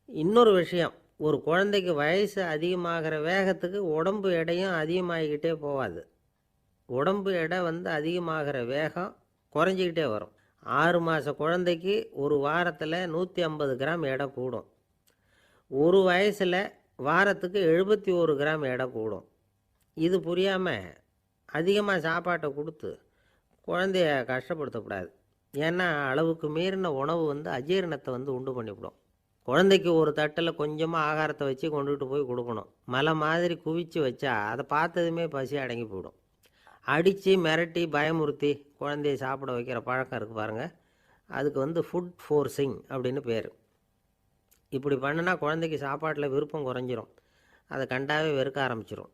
இன்னொரு விஷயம், ஒரு குழந்தைக்கு வயசு அதிகமாகிற வேகத்துக்கு உடம்பு எடையும் அதிகமாகிக்கிட்டே போகாது. உடம்பு எடை அதிகமாகிற வேகம் குறைஞ்சிக்கிட்டே வரும். 6 மாத குழந்தைக்கு ஒரு வாரத்தில் 150 கிராம் எடை கூடும். ஒரு வயசில் வாரத்துக்கு 71 கிராம் எடை கூடும். இது புரியாமல் அதிகமாக சாப்பாட்டை கொடுத்து குழந்தைய கஷ்டப்படுத்தக்கூடாது. ஏன்னா அளவுக்கு மீறின உணவு அஜீரணத்தை உண்டு பண்ணிவிடும். குழந்தைக்கு ஒரு தட்டில் கொஞ்சமாக ஆகாரத்தை வச்சு கொண்டுகிட்டு போய் கொடுக்கணும். மலை மாதிரி குவிச்சு வச்சா அதை பார்த்ததுமே பசி அடங்கி போயிடும். அடித்து மிரட்டி பயமுறுத்தி குழந்தைய சாப்பிட வைக்கிற பழக்கம் இருக்குது பாருங்கள். அதுக்கு ஃபுட் ஃபோர்ஸிங் அப்படின்னு பேர். இப்படி பண்ணினா குழந்தைக்கு சாப்பாட்டில் விருப்பம் குறைஞ்சிரும். அதை கண்டாவே வெறுக்க ஆரம்பிச்சிடும்.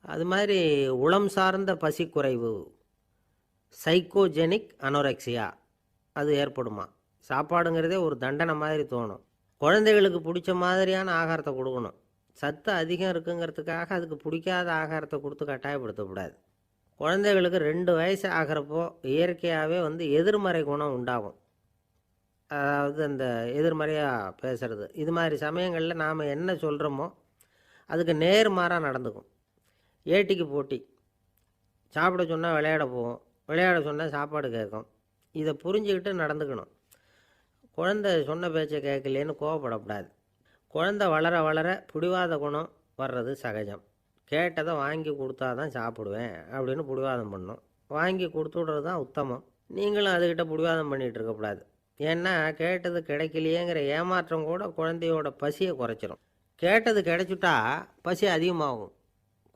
அது மாதிரி உளம் சார்ந்த பசி குறைவு, சைக்கோஜெனிக் அனோரெக்சியா, அது ஏற்படுமா. சாப்பாடுங்கிறதே ஒரு தண்டனை மாதிரி தோணும். குழந்தைகளுக்கு பிடிச்ச மாதிரியான ஆகாரத்தை கொடுக்கணும். சத்து அதிகம் இருக்குங்கிறதுக்காக அதுக்கு பிடிக்காத ஆகாரத்தை கொடுத்து கட்டாயப்படுத்தக்கூடாது. குழந்தைகளுக்கு 2 வயசு ஆகிறப்போ இயற்கையாகவே எதிர்மறை குணம் உண்டாகும். அதாவது அந்த எதிர்மறையாக பேசுறது, இது மாதிரி சமயங்களில் நாம் என்ன சொல்கிறோமோ அதுக்கு நேர்மாறாக நடந்துக்கும். ஏட்டிக்கு போட்டி, சாப்பிட சொன்னால் விளையாட போகும், விளையாட சொன்னால் சாப்பாடு கேட்கும். இதை புரிஞ்சுக்கிட்டு நடந்துக்கணும். குழந்தை சொன்ன பேச்சை கேட்கலேன்னு கோவப்படக்கூடாது. குழந்தை வளர வளர பிடிவாத குணம் வர்றது சகஜம். கேட்டதை வாங்கி கொடுத்தா தான் சாப்பிடுவேன் அப்படின்னு பிடிவாதம் பண்ணும். வாங்கி கொடுத்து விட்றது தான் உத்தமம். நீங்களும் அதுக்கிட்ட பிடிவாதம் பண்ணிகிட்டு இருக்கக்கூடாது. ஏன்னா கேட்டது கிடைக்கலையேங்கிற ஏமாற்றம் கூட குழந்தையோட பசியை குறைச்சிரும். கேட்டது கிடைச்சிட்டா பசி அதிகமாகும்,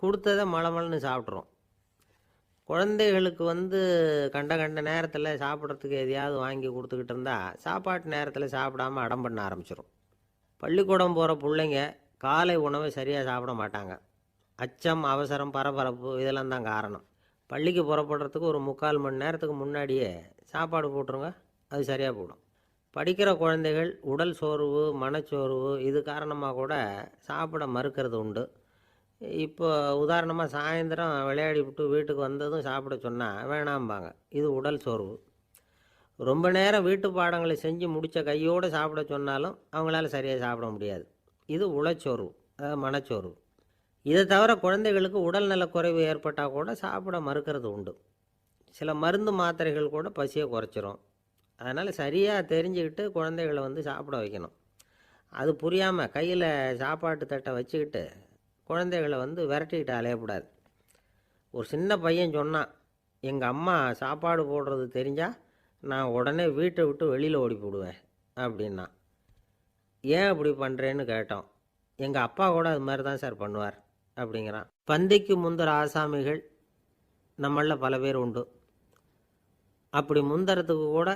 கொடுத்ததை மலமலன்னு சாப்பிட்றோம். குழந்தைகளுக்கு கண்ட கண்ட நேரத்தில் சாப்பிட்றதுக்கு எதையாவது வாங்கி கொடுத்துக்கிட்டு இருந்தால் சாப்பாட்டு நேரத்தில் சாப்பிடாமல் அடம் பண்ண ஆரம்பிச்சிடும். பள்ளிக்கூடம் போகிற பிள்ளைங்க காலை உணவை சரியாக சாப்பிட மாட்டாங்க. அச்சம், அவசரம், பரபரப்பு இதெல்லாம் தான் காரணம். பள்ளிக்கு புறப்படுறதுக்கு ஒரு 3/4 மணி நேரத்துக்கு முன்னாடியே சாப்பாடு போட்டுருங்க, அது சரியாக போடும். படிக்கிற குழந்தைகள் உடல் சோர்வு, மனச்சோர்வு இது காரணமாக கூட சாப்பிட மறுக்கிறது உண்டு. இப்போ உதாரணமாக சாயந்தரம் விளையாடி விட்டு வீட்டுக்கு வந்ததும் சாப்பிட சொன்னால் வேணாம்பாங்க. இது உடல் சோர்வு. ரொம்ப நேரம் வீட்டு பாடங்களை செஞ்சு முடித்த கையோடு சாப்பிட சொன்னாலும் அவங்களால சரியாக சாப்பிட முடியாது. இது உளச்சோர்வு, அதாவது மனச்சோர்வு. இதை தவிர குழந்தைகளுக்கு உடல் நலக்குறைவு ஏற்பட்டால் கூட சாப்பிட மறுக்கிறது உண்டு. சில மருந்து மாத்திரைகள் கூட பசியை குறைச்சிரும். அதனால் சரியாக தெரிஞ்சுக்கிட்டு குழந்தைகளை சாப்பிட வைக்கணும். அது புரியாமல் கையில் சாப்பாட்டு தட்டை வச்சுக்கிட்டு குழந்தைகளை விரட்டிக்கிட்டு அலையக்கூடாது. ஒரு சின்ன பையன் சொன்னான், எங்கள் அம்மா சாப்பாடு போடுறது தெரிஞ்சால் நான் உடனே வீட்டை விட்டு வெளியில் ஓடி போடுவேன் அப்படின்னா. ஏன் அப்படி பண்ணுறேன்னு கேட்டோம். எங்கள் அப்பா கூட அது மாதிரி தான் சார் பண்ணுவார் அப்படிங்கிறான். பந்திக்கு முந்துற ஆசாமிகள் நம்மளில் பல பேர் உண்டு. அப்படி முந்துறதுக்கு கூட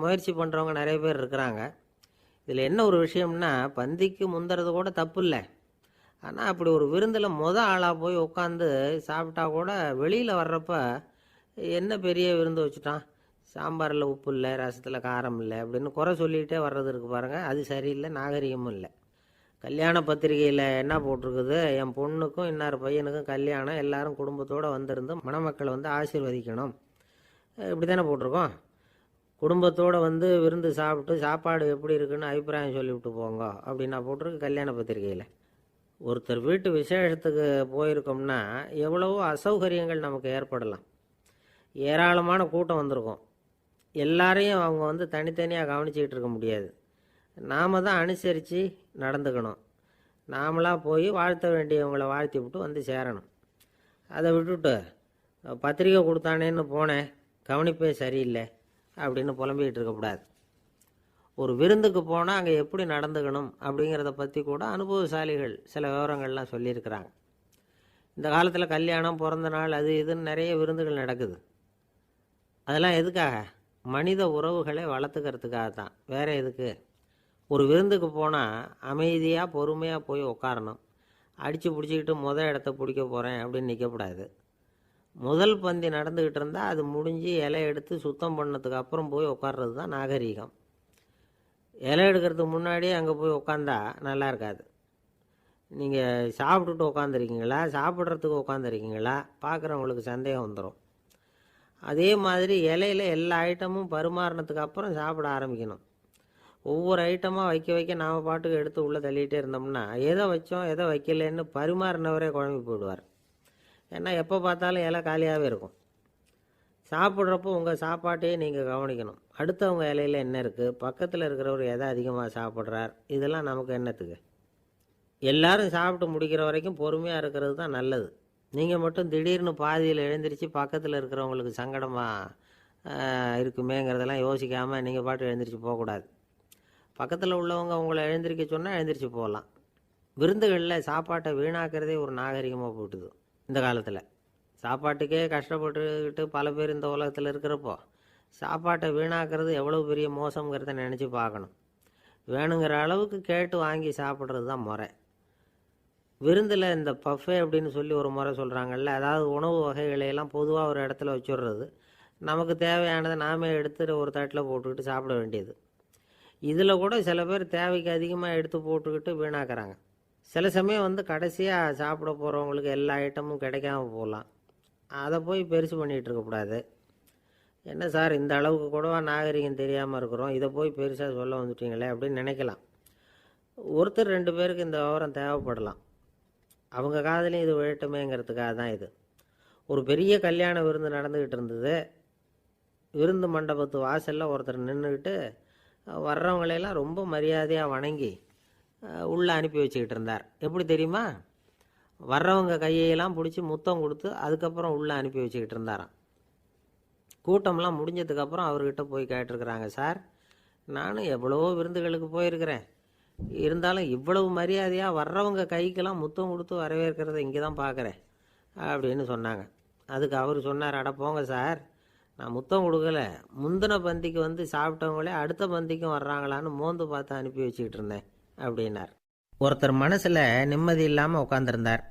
முயற்சி பண்ணுறவங்க நிறைய பேர் இருக்கிறாங்க. இதில் என்ன ஒரு விஷயம்னா, பந்திக்கு முந்துறது கூட தப்பு இல்லை. ஆனால் அப்படி ஒரு விருந்தில் ஆளாக போய் உட்காந்து சாப்பிட்டா கூட வெளியில் வர்றப்ப என்ன பெரிய விருந்து வச்சுட்டான், சாம்பாரில் உப்பு இல்லை, ரசத்தில் காரம் இல்லை அப்படின்னு குறை சொல்லிகிட்டே வர்றது இருக்குது பாருங்கள். அது சரியில்லை, நாகரிகமும் இல்லை. கல்யாண பத்திரிகையில் என்ன போட்டிருக்குது, என் பொண்ணுக்கும் இன்னார் பையனுக்கும் கல்யாணம், எல்லாரும் குடும்பத்தோடு வந்திருந்து மணமக்களை ஆசீர்வதிக்கணும், இப்படி தானே போட்டிருக்கோம். குடும்பத்தோடு விருந்து சாப்பிட்டு சாப்பாடு எப்படி இருக்குன்னு அபிப்பிராயம் சொல்லிவிட்டு போங்க அப்படின்னா போட்டிருக்கு கல்யாண பத்திரிகையில். ஒருத்தர் வீட்டு விசேஷத்துக்கு போயிருக்கோம்னா எவ்வளவோ அசௌகரியங்கள் நமக்கு ஏற்படலாம். ஏராளமான கூட்டம் வந்திருக்கும். எல்லாரையும் அவங்க தனித்தனியாக கவனிச்சிக்கிட்டு இருக்க முடியாது. நாம் தான் அனுசரித்து நடந்துக்கணும். நாமளாக போய் வாழ்த்த வேண்டியவங்களை வாழ்த்தி விட்டு சேரணும். அதை விட்டுட்டு பத்திரிக்கை கொடுத்தானேன்னு போனேன், கவனிப்பே சரியில்லை அப்படின்னு புலம்பிக்கிட்டு இருக்கக்கூடாது. ஒரு விருந்துக்கு போனால் அங்கே எப்படி நடந்துக்கணும் அப்படிங்கிறத பற்றி கூட அனுபவசாலிகள் சில விவரங்கள்லாம் சொல்லியிருக்கிறாங்க. இந்த காலத்தில் கல்யாணம், பிறந்த நாள், அது இதுன்னு நிறைய விருந்துகள் நடக்குது. அதெல்லாம் எதுக்காக? மனித உறவுகளை வளர்த்துக்கிறதுக்காக தான், வேறு எதுக்கு? ஒரு விருந்துக்கு போனால் அமைதியாக பொறுமையாக போய் உட்காரணும். அடித்து பிடிச்சிக்கிட்டு இடத்த பிடிக்க போகிறேன் அப்படின்னு நிற்கக்கூடாது. முதல் பந்தி நடந்துக்கிட்டு இருந்தால் அது முடிஞ்சு இலை எடுத்து சுத்தம் பண்ணதுக்கு அப்புறம் போய் உட்கார்றது தான் நாகரீகம். இலை எடுக்கிறதுக்கு முன்னாடியே அங்கே போய் உட்காந்தா நல்லா இருக்காது. நீங்கள் சாப்பிட்டுட்டு உட்காந்துருக்கீங்களா, சாப்பிட்றதுக்கு உட்காந்துருக்கீங்களா, பார்க்குறவங்களுக்கு சந்தேகம் வந்துடும். அதே மாதிரி இலையில் எல்லா ஐட்டமும் பரிமாறினதுக்கு அப்புறம் சாப்பிட ஆரம்பிக்கணும். ஒவ்வொரு ஐட்டமாக வைக்க வைக்க நாம் பாட்டுக்கு எடுத்து உள்ளே தள்ளிகிட்டே இருந்தோம்னா எதை வச்சோம் எதை வைக்கலன்னு பரிமாறினவரே குழம்பி போயிடுவார். ஏன்னா எப்போ பார்த்தாலும் இலை காலியாகவே இருக்கும். சாப்பிட்றப்போ உங்கள் சாப்பாட்டையே நீங்கள் கவனிக்கணும். அடுத்தவங்க இலையில் என்ன இருக்குது, பக்கத்தில் இருக்கிறவர் எதை அதிகமாக சாப்பிட்றார், இதெல்லாம் நமக்கு என்னத்துக்கு? எல்லாரும் சாப்பிட்டு முடிக்கிற வரைக்கும் பொறுமையாக இருக்கிறது தான் நல்லது. நீங்கள் மட்டும் திடீர்னு பாதியில் எழுந்திரிச்சு பக்கத்தில் இருக்கிறவங்களுக்கு சங்கடமாக இருக்குமேங்கிறதெல்லாம் யோசிக்காமல் நீங்கள் பாட்டு எழுந்திரிச்சு போகக்கூடாது. பக்கத்தில் உள்ளவங்க உங்களை எழுந்திரிக்க சொன்னால் எழுந்திரிச்சு போகலாம். விருந்துகளில் சாப்பாட்டை வீணாக்கிறதே ஒரு நாகரிகமாக போட்டுது. இந்த காலத்தில் சாப்பாட்டுக்கே கஷ்டப்பட்டுக்கிட்டு பல பேர் இந்த உலகத்தில் இருக்கிறப்போ சாப்பாட்டை வீணாக்கிறது எவ்வளோ பெரிய மோசங்கிறத நினச்சி பார்க்கணும். வேணுங்கிற அளவுக்கு கேட்டு வாங்கி சாப்பிட்றது தான் முறை. விருந்தில் இந்த பஃபே அப்படின்னு சொல்லி ஒரு முறை சொல்கிறாங்கல்ல, அதாவது உணவு வகைகளையெல்லாம் பொதுவாக ஒரு இடத்துல வச்சுடுறது, நமக்கு தேவையானதை நாமே எடுத்து ஒரு தட்டில் போட்டுக்கிட்டு சாப்பிட வேண்டியது. இதில் கூட சில பேர் தேவைக்கு அதிகமாக எடுத்து போட்டுக்கிட்டு வீணாக்குறாங்க. சில சமயம் வந்து கடைசியாக சாப்பிட போகிறவங்களுக்கு எல்லா ஐட்டமும் கிடைக்காம போகலாம். அதை போய் பெருசு பண்ணிகிட்டு இருக்கக்கூடாது. என்ன சார் இந்த அளவுக்கு கூடவா நாகரிகம் தெரியாமல் இருக்கிறோம், இதை போய் பெருசாக சொல்ல வந்துட்டீங்களே அப்படின்னு நினைக்கலாம். ஒருத்தர் 2 பேருக்கு இந்த விவரம் தேவைப்படலாம். அவங்க காதலையும் இது விழட்டுமேங்கிறதுக்காக தான் இது. ஒரு பெரிய கல்யாண விருந்து நடந்துக்கிட்டு இருந்தது. விருந்து மண்டபத்து வாசலில் ஒருத்தர் நின்றுக்கிட்டு வர்றவங்களையெல்லாம் ரொம்ப மரியாதையாக வணங்கி உள்ளே அனுப்பி வச்சுக்கிட்டு இருந்தார். எப்படி தெரியுமா? வர்றவங்க கையெல்லாம் பிடிச்சி முத்தம் கொடுத்து அதுக்கப்புறம் உள்ளே அனுப்பி வச்சுக்கிட்டு இருந்தாராம். கூட்டம்லாம் முடிஞ்சதுக்கப்புறம் அவர்கிட்ட போய் கேட்டிருக்கிறாங்க, சார் நானும் எவ்வளவோ விருந்துகளுக்கு போயிருக்கிறேன், இருந்தாலும் இவ்வளவு மரியாதையாக வர்றவங்க கைக்கெல்லாம் முத்தம் கொடுத்து வரவேற்கிறத இங்கே தான் பார்க்குறேன் அப்படின்னு சொன்னாங்க. அதுக்கு அவர் சொன்னார், அட போங்க சார், நான் முத்தம் கொடுக்கல, முந்தின பந்திக்கு வந்து சாப்பிட்டவங்களே அடுத்த பந்திக்கும் வர்றாங்களான்னு மோந்து பார்த்து அனுப்பி வச்சுக்கிட்டு இருந்தேன் அப்படின்னார். ஒருத்தர் மனசில் நிம்மதி இல்லாமல் உட்காந்துருந்தார்.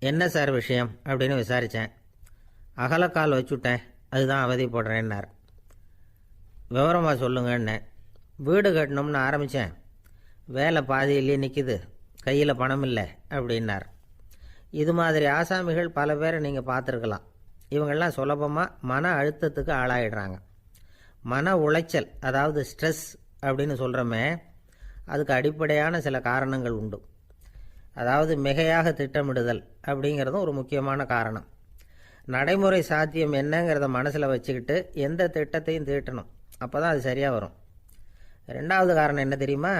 என்ன சார் விஷயம் அப்படின்னு விசாரித்தேன். அகலக்கால் வச்சுட்டேன், அதுதான் அவதிப்படுறேன்னார். விவரமாக சொல்லுங்கன்னு. வீடு கட்டணும்னு ஆரம்பித்தேன், வேலை பாதியிலேயே நிற்கிது, கையில் பணம் இல்லை அப்படின்னார். இது மாதிரி ஆசாமிகள் பல பேரை நீங்கள் பார்த்துருக்கலாம். இவங்கெல்லாம் சுலபமாக மன அழுத்தத்துக்கு ஆளாயிடுறாங்க. மன உளைச்சல், அதாவது ஸ்ட்ரெஸ் அப்படின்னு சொல்கிறோமே, அதுக்கு அடிப்படையான சில காரணங்கள் உண்டு. அதாவது மிகையாக திட்டமிடுதல் அப்படிங்கிறதும் ஒரு முக்கியமான காரணம். நடைமுறை சாத்தியம் என்னங்கிறத மனசில் வச்சுக்கிட்டு எந்த திட்டத்தையும் தீட்டணும், அப்போ தான் அது சரியாக வரும். 2வது காரணம் என்ன தெரியுமா?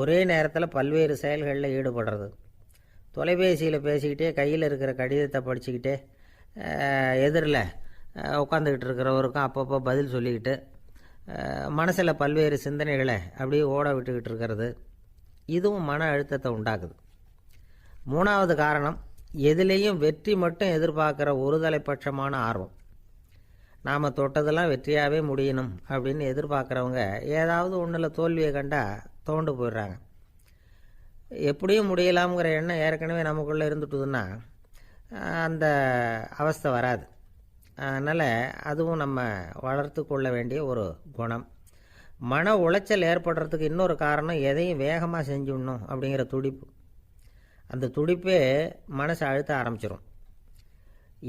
ஒரே நேரத்தில் பல்வேறு செயல்களில் ஈடுபடுறது. தொலைபேசியில் பேசிக்கிட்டே கையில் இருக்கிற கடிதத்தை படிச்சுக்கிட்டே எதிரில் உட்காந்துக்கிட்டு இருக்கிறவருக்கும் அப்பப்போ பதில் சொல்லிக்கிட்டு மனசில் பல்வேறு சிந்தனைகளை அப்படியே ஓட விட்டுக்கிட்டு இருக்கிறது, இதுவும் மன அழுத்தத்தை உண்டாக்குது. 3வது காரணம், எதிலேயும் வெற்றி மட்டும் எதிர்பார்க்குற ஒருதலைப்பட்சமான ஆர்வம். நாம் தொட்டதெல்லாம் வெற்றியாகவே முடியணும் அப்படின்னு எதிர்பார்க்குறவங்க ஏதாவது ஒன்றில் தோல்வியை கண்டால் தோண்டு போயிடுறாங்க. எப்படியும் முடியலாம்ங்கிற எண்ணம் ஏற்கனவே நமக்குள்ளே இருந்துட்டுதுன்னா அந்த அவஸ்தை வராது. அதனால் அதுவும் நம்ம வளர்த்து கொள்ள வேண்டிய ஒரு குணம். மன உளைச்சல் ஏற்படுறதுக்கு இன்னொரு காரணம், எதையும் வேகமாக செஞ்சுடணும் அப்படிங்கிற துடிப்பு. அந்த துடிப்பே மனசை அழுத்த ஆரம்பிச்சிடும்.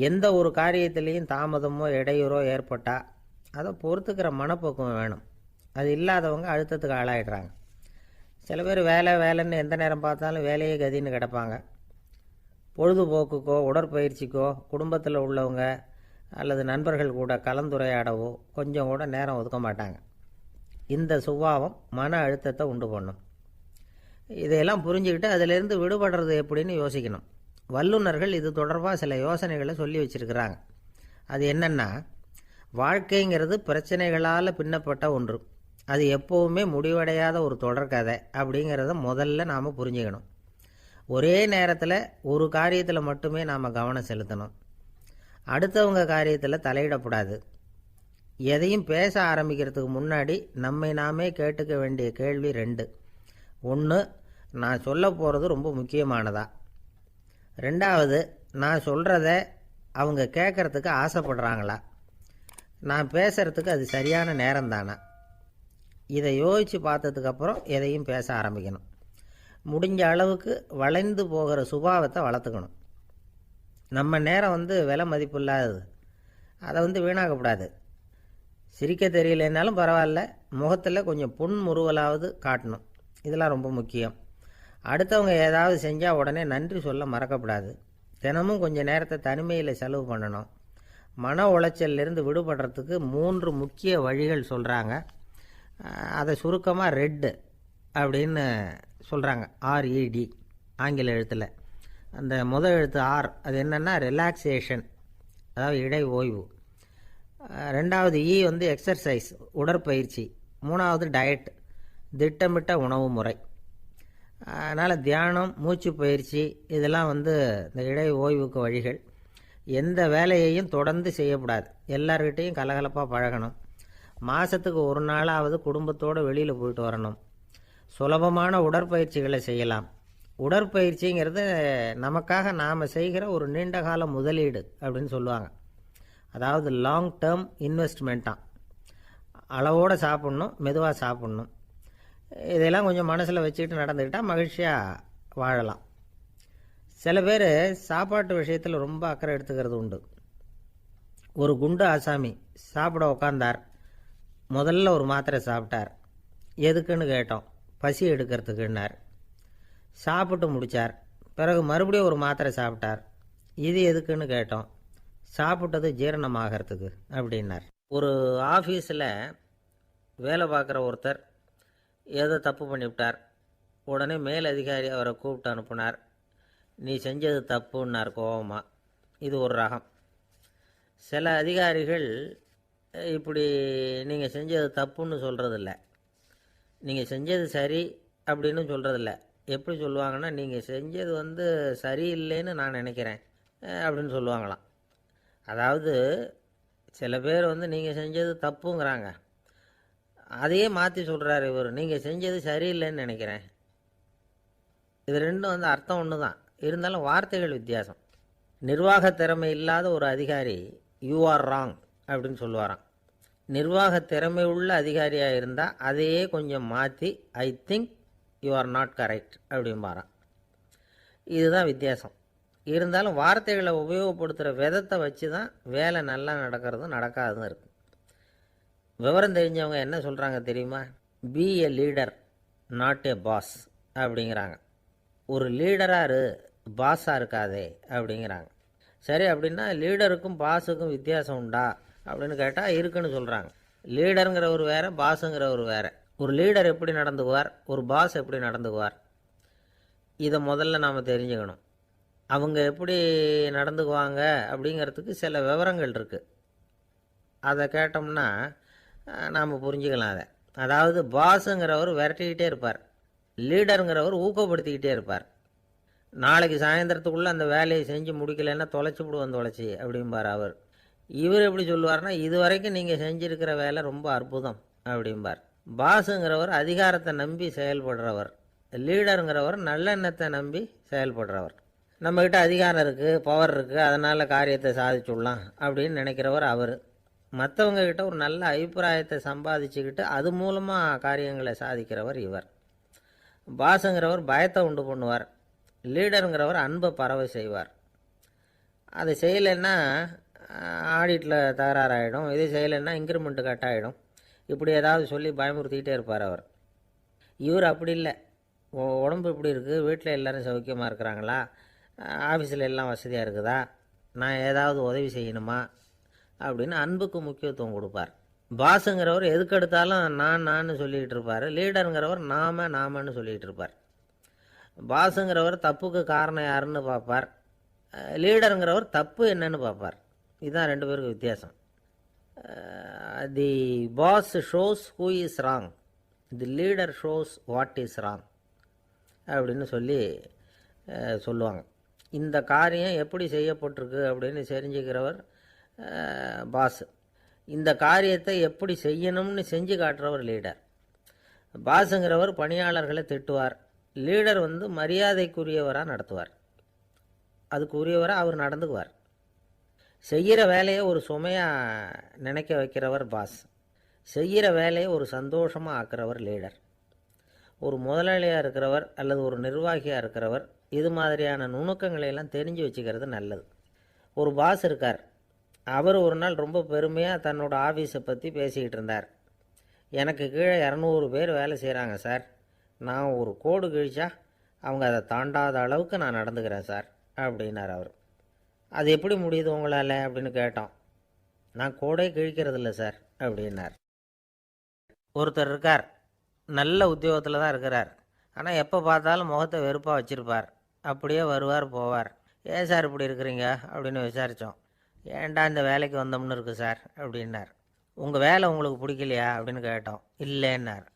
எந்த ஒரு காரியத்திலையும் தாமதமோ இடையூறோ ஏற்பட்டால் அதை பொறுத்துக்கிற மனப்போக்கம் வேணும். அது இல்லாதவங்க அழுத்தத்துக்கு ஆளாயிடுறாங்க. சில பேர் வேலைன்னு எந்த நேரம் பார்த்தாலும் வேலையே கதின்னு கிடப்பாங்க. பொழுதுபோக்குக்கோ உடற்பயிற்சிக்கோ குடும்பத்தில் உள்ளவங்க அல்லது நண்பர்கள் கூட கலந்துரையாடவோ கொஞ்சம் கூட நேரம் ஒதுக்க மாட்டாங்க. இந்த சுபாவம் மன அழுத்தத்தை உண்டு பண்ணும். இதையெல்லாம் புரிஞ்சுக்கிட்டு அதிலிருந்து விடுபடுறது எப்படின்னு யோசிக்கணும். வல்லுநர்கள் இது தொடர்பாக சில யோசனைகளை சொல்லி வச்சுருக்கிறாங்க. அது என்னென்னா, வாழ்க்கைங்கிறது பிரச்சனைகளால் பின்னப்பட்ட ஒன்று, அது எப்போவுமே முடிவடையாத ஒரு தொடர்கதை அப்படிங்கிறத முதல்ல நாம் புரிஞ்சுக்கணும். ஒரே நேரத்தில் ஒரு காரியத்தில் மட்டுமே நாம் கவனம் செலுத்தணும். அடுத்தவங்க காரியத்தில் தலையிடக்கூடாது. எதையும் பேச ஆரம்பிக்கிறதுக்கு முன்னாடி நம்மை நாமே கேட்டுக்க வேண்டிய கேள்வி 2. 1, நான் சொல்ல போகிறது ரொம்ப முக்கியமானதா? 2வது, நான் சொல்கிறத அவங்க கேட்குறதுக்கு ஆசைப்படுறாங்களா? நான் பேசுகிறதுக்கு அது சரியான நேரம் தானா? இதை யோசித்து பார்த்ததுக்கப்புறம் எதையும் பேச ஆரம்பிக்கணும். முடிஞ்ச அளவுக்கு வளைந்து போகிற சுபாவத்தை வளர்த்துக்கணும். நம்ம நேரம் விலை மதிப்பு இல்லாதது, அதை வீணாக்கக்கூடாது. சிரிக்க தெரியலைன்னாலும் பரவாயில்ல, முகத்தில் கொஞ்சம் புன்முறுவலாவது காட்டணும். இதெல்லாம் ரொம்ப முக்கியம். அடுத்தவங்க ஏதாவது செஞ்சால் உடனே நன்றி சொல்ல மறக்கக்கூடாது. தினமும் கொஞ்சம் நேரத்தை தனிமையில் செலவு பண்ணணும். மன உளைச்சலிருந்து விடுபடுறதுக்கு 3 முக்கிய வழிகள் சொல்கிறாங்க. அதை சுருக்கமாக ரெட் அப்படின்னு சொல்கிறாங்க. RED ஆங்கில எழுத்தில். அந்த முதல் எழுத்து R, அது என்னென்னா ரிலாக்ஸேஷன், அதாவது இடை ஓய்வு. 2வது E எக்ஸர்சைஸ், உடற்பயிற்சி. 3வது டயட், திட்டமிட்ட உணவு முறை. அதனால் தியானம், மூச்சு பயிற்சி இதெல்லாம் இந்த இடை ஓய்வுக்கு வழிகள். எந்த வேலையையும் தொடர்ந்து செய்யக்கூடாது. எல்லார்கிட்டையும் கலகலப்பாக பழகணும். மாதத்துக்கு ஒரு நாளாவது குடும்பத்தோடு வெளியில் போயிட்டு வரணும். சுலபமான உடற்பயிற்சிகளை செய்யலாம். உடற்பயிற்சிங்கிறது நமக்காக நாம் செய்கிற ஒரு நீண்டகால முதலீடு அப்படின்னு சொல்லுவாங்க. அதாவது லாங் டேர்ம் இன்வெஸ்ட்மெண்ட்டாக. அளவோடு சாப்பிட்ணும், மெதுவாக சாப்பிட்ணும். இதெல்லாம் கொஞ்சம் மனசில் வச்சுக்கிட்டு நடந்துக்கிட்டால் மகிழ்ச்சியாக வாழலாம். சில பேர் சாப்பாட்டு விஷயத்தில் ரொம்ப அக்கறை எடுத்துக்கிறது உண்டு. ஒரு குண்டு ஆசாமி சாப்பிட உக்காந்தார். முதல்ல ஒரு மாத்திரை சாப்பிட்டார். எதுக்குன்னு கேட்டோம். பசி எடுக்கிறதுக்குன்னார். சாப்பிட்டு முடித்தார். பிறகு மறுபடியும் ஒரு மாத்திரை சாப்பிட்டார். இது எதுக்குன்னு கேட்டோம். சாப்பிட்டது ஜீரணமாகறதுக்கு அப்படின்னார். ஒரு ஆஃபீஸில் வேலை பார்க்குற ஒருத்தர் ஏதோ தப்பு பண்ணிவிட்டார். உடனே மேலதிகாரி அவரை கூப்பிட்டு அனுப்புனார். நீ செஞ்சது தப்புன்னார் கோபமாக. இது ஒரு ரகம். சில அதிகாரிகள் இப்படி நீங்கள் செஞ்சது தப்புன்னு சொல்கிறதில்ல, நீங்கள் செஞ்சது சரி அப்படின்னு சொல்கிறதில்ல. எப்படி சொல்லுவாங்கன்னா, நீங்கள் செஞ்சது சரியில்லைன்னு நான் நினைக்கிறேன் அப்படின்னு சொல்லுவாங்களாம். அதாவது சில பேர் நீங்கள் செஞ்சது தப்புங்கிறாங்க, அதையே மாற்றி சொல்கிறார் இவர், நீங்கள் செஞ்சது சரியில்லைன்னு நினைக்கிறேன். இது ரெண்டும் அர்த்தம் ஒன்று தான், இருந்தாலும் வார்த்தைகள் வித்தியாசம். நிர்வாக திறமை இல்லாத ஒரு அதிகாரி யூ ஆர் ராங் அப்படின்னு சொல்லுவாராம். நிர்வாக திறமை உள்ள அதிகாரியாக இருந்தால் அதையே கொஞ்சம் மாற்றி I think you are not correct அப்படிம்பாரான். இதுதான் வித்தியாசம். இருந்தாலும் வார்த்தைகளை உபயோகப்படுத்துகிற விதத்தை வச்சு தான் வேலை நல்லா நடக்கிறதும் நடக்காததும் இருக்குது. விவரம் தெரிஞ்சவங்க என்ன சொல்கிறாங்க தெரியுமா? Be a leader not a boss அப்படிங்கிறாங்க. ஒரு லீடராக பாஸாக இருக்காதே அப்படிங்கிறாங்க. சரி, அப்படின்னா லீடருக்கும் பாஸுக்கும் வித்தியாசம் உண்டா அப்படின்னு கேட்டால் இருக்குன்னு சொல்கிறாங்க. லீடருங்கிறவர் வேறு, பாஸுங்கிறவர் வேறு. ஒரு லீடர் எப்படி நடந்துக்குவார், ஒரு பாஸ் எப்படி நடந்துக்குவார், இதை முதல்ல நாம் தெரிஞ்சுக்கணும். அவங்க எப்படி நடந்துக்குவாங்க அப்படிங்கிறதுக்கு சில விவரங்கள் இருக்குது. அதை கேட்டோம்னா நாம் புரிஞ்சுக்கலாம் அதை. அதாவது பாஸுங்கிறவர் விரட்டிக்கிட்டே இருப்பார், லீடருங்கிறவர் ஊக்கப்படுத்திக்கிட்டே இருப்பார். நாளைக்கு சாயந்தரத்துக்குள்ளே அந்த வேலையை செஞ்சு முடிக்கலைன்னா தொலைச்சி விடுவோம் தொலைச்சி அப்படிம்பார் அவர். இவர் எப்படி சொல்லுவார்னா, இது வரைக்கும் நீங்கள் செஞ்சுருக்கிற வேலை ரொம்ப அற்புதம் அப்படிம்பார். பாஸுங்கிறவர் அதிகாரத்தை நம்பி செயல்படுறவர், லீடருங்கிறவர் நல்லெண்ணத்தை நம்பி செயல்படுறவர். நம்மக்கிட்ட அதிகாரம் இருக்குது, பவர் இருக்குது, அதனால் காரியத்தை சாதிச்சுடலாம் அப்படின்னு நினைக்கிறவர் அவர். மற்றவங்கக்கிட்ட ஒரு நல்ல அபிப்பிராயத்தை சம்பாதிச்சுக்கிட்டு அது மூலமாக காரியங்களை சாதிக்கிறவர் இவர். பாஸுங்கிறவர் பயத்தை உண்டு பண்ணுவார், லீடருங்கிறவர் அன்பை பரவ செய்வார். அதை செய்யலைன்னா ஆடிட்டில் தகராறாயிடும், இது செய்யலைன்னா இன்க்ரிமெண்ட்டு கட் ஆகிடும், இப்படி ஏதாவது சொல்லி பயமுறுத்திக்கிட்டே இருப்பார் அவர். இவர் அப்படி இல்லை. உடம்பு இப்படி இருக்குது, வீட்டில் எல்லோரும் சௌக்கியமாக இருக்கிறாங்களா, ஆஃபீஸில் எல்லாம் வசதியாக இருக்குதா, நான் ஏதாவது உதவி செய்யணுமா அப்படின்னு அன்புக்கு முக்கியத்துவம் கொடுப்பார். பாஸுங்கிறவர் எதுக்கெடுத்தாலும் நான் சொல்லிக்கிட்டு இருப்பார், லீடருங்கிறவர் நாமன்னு சொல்லிக்கிட்டு இருப்பார். பாஸுங்கிறவர் தப்புக்கு காரணம் யாருன்னு பார்ப்பார், லீடருங்கிறவர் தப்பு என்னன்னு பார்ப்பார். இதுதான் ரெண்டு பேருக்கு வித்தியாசம். The boss shows who is wrong, the leader shows what is wrong அப்படின்னு சொல்லுவாங்க. இந்த காரியம் எப்படி செய்யப்பட்டிருக்கு அப்படின்னு தெரிஞ்சுக்கிறவர் பாஸ். இந்த காரியத்தை எப்படி செய்யணும்னு செஞ்சு காட்டுறவர் லீடர். பாஸுங்கிறவர் பணியாளர்களை திட்டுவார், லீடர் மரியாதைக்குரியவராக நடத்துவார், அதுக்குரியவராக அவர் நடந்துக்குவார். செய்கிற வேலையை ஒரு சுமையாக நினைக்க வைக்கிறவர் பாஸ், செய்கிற வேலையை ஒரு சந்தோஷமாக ஆக்கிறவர் லீடர். ஒரு முதலாளியாக இருக்கிறவர் அல்லது ஒரு நிர்வாகியாக இருக்கிறவர் இது மாதிரியான நுணுக்கங்களையெல்லாம் தெரிஞ்சு வச்சுக்கிறது நல்லது. ஒரு பாஸ் இருக்கார், அவர் ஒரு நாள் ரொம்ப பெருமையாக தன்னோட ஆஃபீஸை பற்றி பேசிக்கிட்டு இருந்தார். எனக்கு கீழே 200 பேர் வேலை செய்கிறாங்க சார், நான் ஒரு கோடு கிழிச்சா அவங்க அதை தாண்டாத அளவுக்கு நான் நடந்துக்கிறேன் சார் அப்படின்னார் அவர். அது எப்படி முடியுது உங்களால் அப்படின்னு கேட்டோம். நான் கோடே கிழிக்கிறதில்ல சார் அப்படின்னார். ஒருத்தர் இருக்கார், நல்ல உத்தியோகத்தில் தான் இருக்கிறார், ஆனால் எப்போ பார்த்தாலும் முகத்தை வெறுப்பாக வச்சுருப்பார், அப்படியே வருவார் போவார். ஏன் சார் இப்படி இருக்கிறீங்க அப்படின்னு விசாரித்தோம். ஏன்டா இந்த வேலைக்கு வந்தோம்னு இருக்குது சார் அப்படின்னார். உங்கள் வேலை உங்களுக்கு பிடிக்கலையா அப்படின்னு கேட்டோம். இல்லைன்னார்.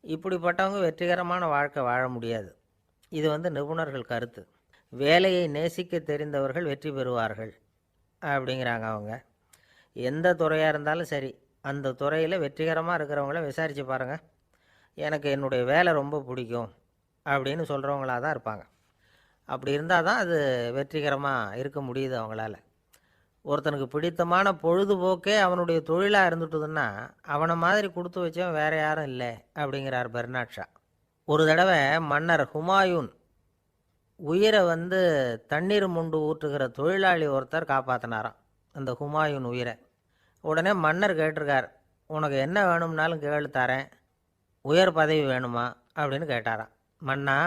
இப்படிப்பட்டவங்க வெற்றிகரமான வாழ்க்கை வாழ முடியாது. இது நிபுணர்கள் கருத்து. வேலையை நேசிக்க தெரிந்தவர்கள் வெற்றி பெறுவார்கள் அப்படிங்கிறாங்க அவங்க. எந்த துறையாக இருந்தாலும் சரி, அந்த துறையில் வெற்றிகரமாக இருக்கிறவங்கள விசாரித்து பாருங்கள். எனக்கு என்னுடைய வேலை ரொம்ப பிடிக்கும் அப்படின்னு சொல்கிறவங்களாக தான் இருப்பாங்க. அப்படி இருந்தால் தான் அது வெற்றிகரமாக இருக்க முடியுது அவங்களால. ஒருத்தனுக்கு பிடித்தமான பொழுதுபோக்கே அவனுடைய தொழிலாக இருந்துட்டுதுன்னா அவனை மாதிரி கொடுத்து வச்சவன் வேற யாரும் இல்லை அப்படிங்கிறார் பெர்னாட் ஷா. ஒரு தடவை மன்னர் ஹுமாயூன் உயிரை தண்ணீர் முண்டு ஊற்றுகிற தொழிலாளி ஒருத்தர் காப்பாற்றினாராம் அந்த ஹுமாயூன் உயிரை. உடனே மன்னர் கேட்டிருக்கார், உனக்கு என்ன வேணும்னாலும் கேளு தரேன், உயர் பதவி வேணுமா அப்படின்னு கேட்டாராம். மன்னா,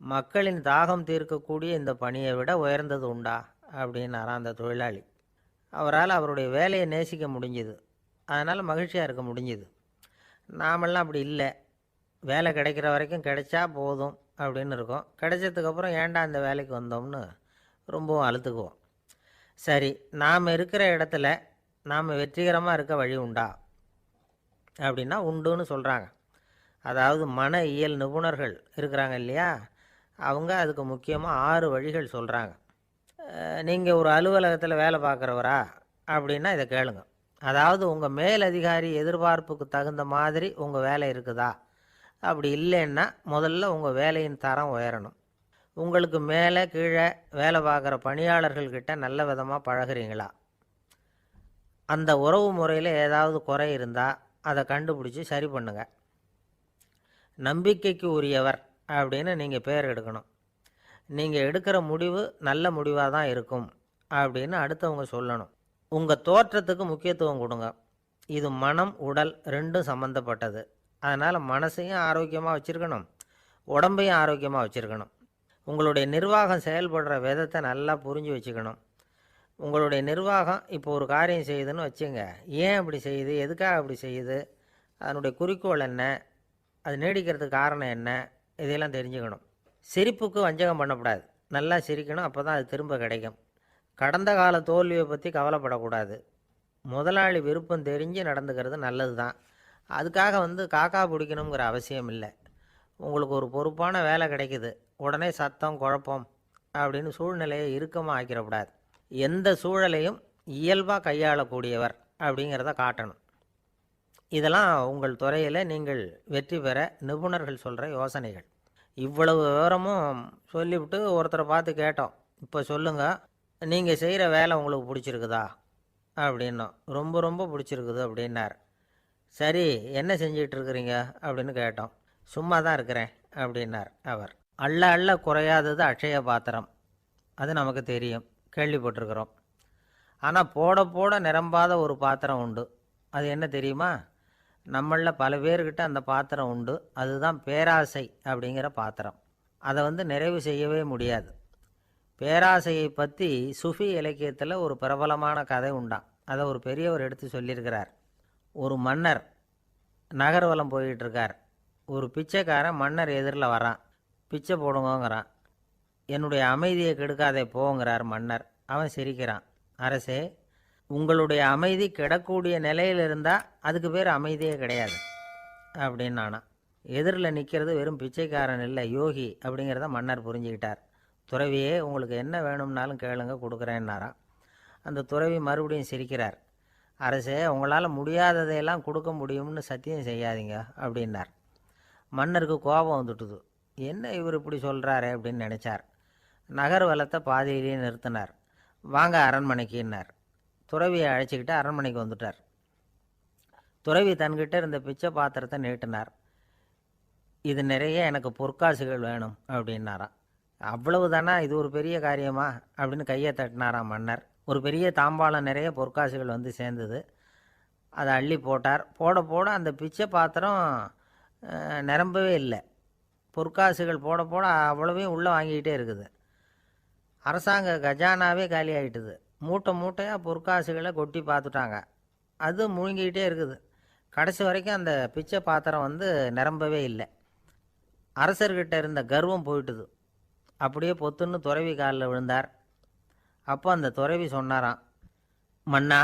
மக்களின் தாகம் தீர்க்கக்கூடிய இந்த பணியை விட உயர்ந்தது உண்டா அப்படின்னாராம் அந்த தொழிலாளி. அவரால் அவருடைய வேலையை நேசிக்க முடிஞ்சுது, அதனால் மகிழ்ச்சியாக இருக்க முடிஞ்சுது. நாமெல்லாம் அப்படி இல்லை, வேலை கிடைக்கிற வரைக்கும் கிடைச்சா போதும் அப்படின்னு இருக்கோம். கிடைச்சதுக்கப்புறம் ஏன்டா இந்த வேலைக்கு வந்தோம்னு ரொம்பவும் அழுத்துக்குவோம். சரி, நாம் இருக்கிற இடத்துல நாம் வெற்றிகரமாக இருக்க வழி உண்டா அப்படின்னா உண்டுன்னு சொல்கிறாங்க. அதாவது மன இயல் நிபுணர்கள் இருக்கிறாங்க இல்லையா, அவங்க அதுக்கு முக்கியமாக 6 வழிகள் சொல்கிறாங்க. நீங்கள் ஒரு அலுவலகத்தில் வேலை பார்க்குறவரா அப்படின்னா இதை கேளுங்க. அதாவது உங்கள் மேலதிகாரி எதிர்பார்ப்புக்கு தகுந்த மாதிரி உங்கள் வேலை இருக்குதா? அப்படி இல்லைன்னா முதல்ல உங்கள் வேலையின் தரம் உயரணும். உங்களுக்கு மேலே கீழே வேலை பார்க்குற பணியாளர்கள்கிட்ட நல்ல விதமாக பழகுறீங்களா? அந்த உறவு முறையில் ஏதாவது குறை இருந்தால் அதை கண்டுபிடிச்சி சரி பண்ணுங்கள். நம்பிக்கைக்கு உரியவர் அப்படின்னு நீங்கள் பேர் எடுக்கணும். நீங்கள் எடுக்கிற முடிவு நல்ல முடிவாக தான் இருக்கும் அப்படின்னு அடுத்தவங்க சொல்லணும். உங்கள் தோற்றத்துக்கு முக்கியத்துவம் கொடுங்க. இது மனம் உடல் ரெண்டும் சம்மந்தப்பட்டது. அதனால் மனசையும் ஆரோக்கியமாக வச்சுருக்கணும், உடம்பையும் ஆரோக்கியமாக வச்சுருக்கணும். உங்களுடைய நிர்வாகம் செயல்படுற விதத்தை நல்லா புரிஞ்சு வச்சுக்கணும். உங்களுடைய நிர்வாகம் இப்போ ஒரு காரியம் செய்யுதுன்னு வச்சுங்க, ஏன் அப்படி செய்யுது, எதுக்காக அப்படி செய்யுது, அதனுடைய குறிக்கோள் என்ன, அது நீடிக்கிறதுக்கு காரணம் என்ன, இதையெல்லாம் தெரிஞ்சுக்கணும். சிரிப்புக்கு வஞ்சகம் பண்ணக்கூடாது, நல்லா சிரிக்கணும், அப்போ தான் அது திரும்ப கிடைக்கும். கடந்த கால தோல்வியை பற்றி கவலைப்படக்கூடாது. முதலாளி விருப்பம் தெரிஞ்சு நடந்துக்கிறது நல்லது தான். அதுக்காக காக்கா பிடிக்கணுங்கிற அவசியம் இல்லை. உங்களுக்கு ஒரு பொறுப்பான வேலை கிடைக்குது, உடனே சத்தம் குழப்பம் அப்படின்னு சூழ்நிலையை இறுக்கமாக ஆக்கிடக்கூடாது. எந்த சூழலையும் இயல்பாக கையாளக்கூடியவர் அப்படிங்கிறத காட்டணும். இதெல்லாம் உங்கள் துறையில் நீங்கள் வெற்றி பெற நிபுணர்கள் சொல்கிற யோசனைகள். இவ்வளவு விவரமும் சொல்லிவிட்டு ஒருத்தரை பார்த்து கேட்டோம், இப்போ சொல்லுங்கள், நீங்கள் செய்கிற வேலை உங்களுக்கு பிடிச்சிருக்குதா அப்படின்னோம். ரொம்ப ரொம்ப பிடிச்சிருக்குது அப்படின்னார். சரி, என்ன செஞ்சிகிட்டு இருக்கிறீங்க அப்படின்னு கேட்டோம். சும்மா தான் இருக்கிறேன் அப்படின்னார் அவர். அள்ள அள்ள குறையாதது அட்சய பாத்திரம், அது நமக்கு தெரியும், கேள்விப்பட்டிருக்கிறோம். ஆனால் போட போட நிரம்பாத ஒரு பாத்திரம் உண்டு. அது என்ன தெரியுமா? நம்மளில் பல பேர்கிட்ட அந்த பாத்திரம் உண்டு. அதுதான் பேராசை அப்படிங்கிற பாத்திரம். அதை நிறைவு செய்யவே முடியாது. பேராசையை பற்றி சுஃபி இலக்கியத்தில் ஒரு பிரபலமான கதை உண்டாம். அதை ஒரு பெரியவர் எடுத்து சொல்லியிருக்கிறார். ஒரு மன்னர் நகர்வலம் போயிட்டுருக்கார். ஒரு பிச்சைக்காரன் மன்னர் எதிரில் வரான். பிச்சை போடுங்கங்கிறான். என்னுடைய அமைதியை கெடுக்காதே போங்கிறார் மன்னர். அவன் சிரிக்கிறான். அரசே, உங்களுடைய அமைதி கிடக்கூடிய நிலையில் இருந்தால் அதுக்கு பேர் அமைதியே கிடையாது அப்படின்னு நானா. எதிரில் நிற்கிறது வெறும் பிச்சைக்காரன் இல்லை, யோகி அப்படிங்கிறத மன்னர் புரிஞ்சுக்கிட்டார். துறவியே, உங்களுக்கு என்ன வேணும்னாலும் கேளுங்க, கொடுக்குறேன்னாராம். அந்த துறவி மறுபடியும் சிரிக்கிறார். அரசே, உங்களால் முடியாததையெல்லாம் கொடுக்க முடியும்னு சத்தியம் செய்யாதீங்க அப்படின்னார். மன்னருக்கு கோபம் வந்துட்டுது. என்ன இவர் இப்படி சொல்கிறாரு அப்படின்னு நினச்சார். நகர்வலத்தை பாதியிலேயே நிறுத்தினார். வாங்க அரண்மனைக்குன்னார். துறவியை அழைச்சிக்கிட்டு அரண்மனைக்கு வந்துட்டார். துறவி தன்கிட்ட இருந்த பிச்சை பாத்திரத்தை நீட்டினார். இது நிறைய எனக்கு பொற்காசுகள் வேணும் அப்படின்னாராம். அவ்வளவு தானா, இது ஒரு பெரிய காரியமா அப்படின்னு கையை தட்டினாராம் மன்னர். ஒரு பெரிய தாம்பாளம் நிறைய பொற்காசுகள் சேர்ந்தது. அதை அள்ளி போட்டார். போட போட அந்த பிச்சை பாத்திரம் நிரம்பவே இல்லை. பொற்காசுகள் போட போட அவ்வளவையும் உள்ளே வாங்கிக்கிட்டே இருக்குது. அரசாங்க கஜானாவே காலி ஆகிட்டுது. மூட்டை மூட்டையாக பொற்காசுகளை கொட்டி பார்த்துட்டாங்க. அது முழுங்கிக்கிட்டே இருக்குது. கடைசி வரைக்கும் அந்த பிச்சை பாத்திரம் நிரம்பவே இல்லை. அரசர்கிட்ட இருந்த கர்வம் போயிட்டுது. அப்படியே பொத்துன்னு துறவி காலில் விழுந்தார். அப்போ அந்த துறவி சொன்னாராம், மன்னா,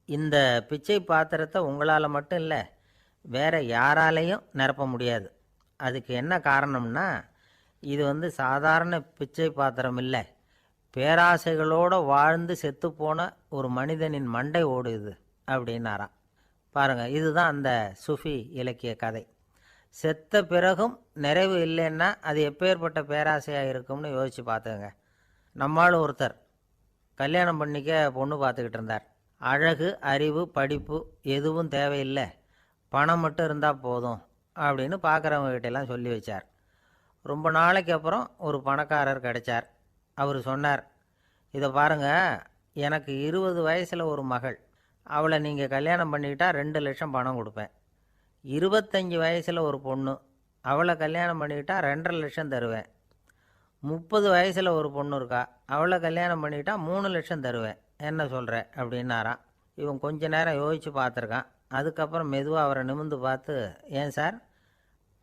இந்த பிச்சை பாத்திரத்தை உங்களால் மட்டும் இல்லை, வேற யாராலையும் நிரப்ப முடியாது. அதுக்கு என்ன காரணம்னா, இது சாதாரண பிச்சை பாத்திரம் இல்லை, பேராசைகளோடு வாழ்ந்து செத்துப்போன ஒரு மனிதனின் மண்டை ஓடுது அப்படின்னாராம். பாருங்கள், இதுதான் அந்த சுஃபி இலக்கிய கதை. செத்த பிறகும் நிறைவு இல்லைன்னா அது எப்பேற்பட்ட பேராசையாக இருக்கும்னு யோசித்து பார்த்துங்க. நம்மால் ஒருத்தர் கல்யாணம் பண்ணிக்க பொண்ணு பார்த்துக்கிட்டு இருந்தார். அழகு, அறிவு, படிப்பு எதுவும் தேவையில்லை, பணம் மட்டும் இருந்தால் போதும் அப்படின்னு பார்க்குறவங்ககிட்டெல்லாம் சொல்லி வச்சார். ரொம்ப நாளைக்கு அப்புறம் ஒரு பணக்காரர் கிடைச்சார். அவர் சொன்னார், இதை பாருங்கள், எனக்கு 20 வயசில் ஒரு மகள், அவளை நீங்கள் கல்யாணம் பண்ணிக்கிட்டால் 2 லட்சம் பணம் கொடுப்பேன். 25 வயசில் ஒரு பொண்ணு, அவளை கல்யாணம் பண்ணிக்கிட்டால் 2.5 லட்சம் தருவேன். 30 வயசில் ஒரு பொண்ணு இருக்கா, அவளை கல்யாணம் பண்ணிக்கிட்டால் 3 லட்சம் தருவேன். என்ன சொல்கிற அப்படின்னாராம். இவன் கொஞ்ச நேரம் யோசித்து பார்த்துருக்கான். அதுக்கப்புறம் மெதுவாக அவரை நிமிர்ந்து பார்த்து, ஏன் சார்,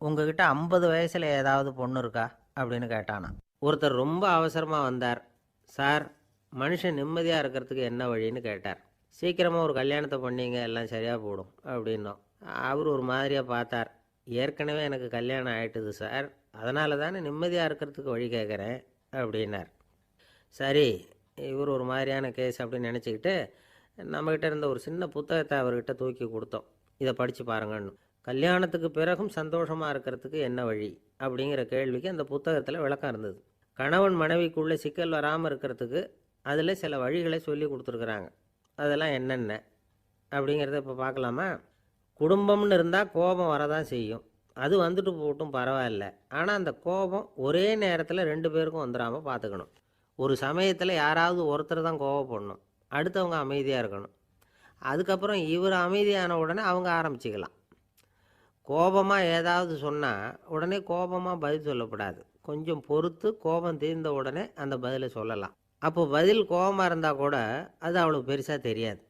உங்ககிட்ட 50 வயசில் ஏதாவது பொண்ணு இருக்கா அப்படின்னு கேட்டானா. ஒருத்தர் ரொம்ப அவசரமாக வந்தார். சார், மனுஷன் நிம்மதியாக இருக்கிறதுக்கு என்ன வழின்னு கேட்டார். சீக்கிரமாக ஒரு கல்யாணத்தை பண்ணிங்க, எல்லாம் சரியாக போடும் அப்படின்னோம். அவர் ஒரு மாதிரியாக பார்த்தார். ஏற்கனவே எனக்கு கல்யாணம் ஆகிட்டுது சார், அதனால தானே நிம்மதியாக இருக்கிறதுக்கு வழி கேட்குறேன் அப்படின்னார். சரி, இவர் ஒரு மாதிரியான கேஸ் அப்படின்னு நினச்சிக்கிட்டு நம்மக்கிட்ட இருந்த ஒரு சின்ன புத்தகத்தை அவர்கிட்ட தூக்கி கொடுத்தோம். இதை படித்து பாருங்கன்னு. கல்யாணத்துக்கு பிறகும் சந்தோஷமாக இருக்கிறதுக்கு என்ன வழி அப்படிங்கிற கேள்விக்கு அந்த புத்தகத்தில் விளக்கம் இருந்தது. கணவன் மனைவிக்குள்ளே சிக்கல் வராமல் இருக்கிறதுக்கு அதில் சில வழிகளை சொல்லி கொடுத்துருக்குறாங்க. அதெல்லாம் என்னென்ன அப்படிங்கிறத இப்போ பார்க்கலாமா? குடும்பம்னு இருந்தால் கோபம் வரதான் செய்யும், அது வந்துட்டு போட்டும் பரவாயில்ல. ஆனால் அந்த கோபம் ஒரே நேரத்தில் 2 பேருக்கும் வந்துடாமல் பார்த்துக்கணும். ஒரு சமயத்தில் யாராவது ஒருத்தர் தான் கோபப்படணும், அடுத்தவங்க அமைதியாக இருக்கணும். அதுக்கப்புறம் இவர் அமைதியான உடனே அவங்க ஆரம்பிச்சிக்கலாம். கோபமாக ஏதாவது சொன்னால் உடனே கோபமாக பதில் சொல்லக்கூடாது. கொஞ்சம் பொறுத்து கோபம் தீர்ந்த உடனே அந்த பதிலை சொல்லலாம். அப்போ பதில் கோபமாக இருந்தால் கூட அது அவ்வளோ பெருசாக தெரியாது.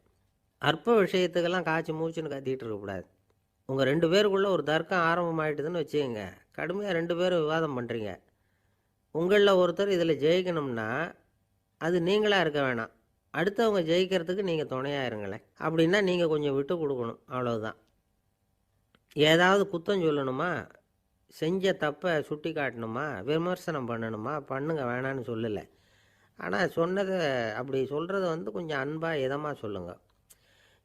அற்ப விஷயத்துக்கெல்லாம் காய்ச்சி மூச்சுன்னு கத்திட்டு இருக்கக்கூடாது. உங்கள் 2 பேருக்குள்ளே ஒரு தர்க்கம் ஆரம்பமாயிட்டுதுன்னு வச்சுக்கோங்க. கடுமையாக 2 பேரும் விவாதம் பண்ணுறீங்க. உங்களில் ஒருத்தர் இதில் ஜெயிக்கணும்னா அது நீங்களாக இருக்க வேணாம், அடுத்தவங்க ஜெயிக்கிறதுக்கு நீங்கள் துணையாக இருங்களேன். அப்படின்னா நீங்கள் கொஞ்சம் விட்டு கொடுக்கணும், அவ்வளோதான். ஏதாவது குத்தம் சொல்லணுமா, செஞ்ச தப்பை சுட்டி காட்டணுமா, விமர்சனம் பண்ணணுமா, பண்ணுங்க, வேணான்னு சொல்லலை. ஆனால் சொன்னதை அப்படி சொல்கிறத கொஞ்சம் அன்பாக இதமாக சொல்லுங்கள்.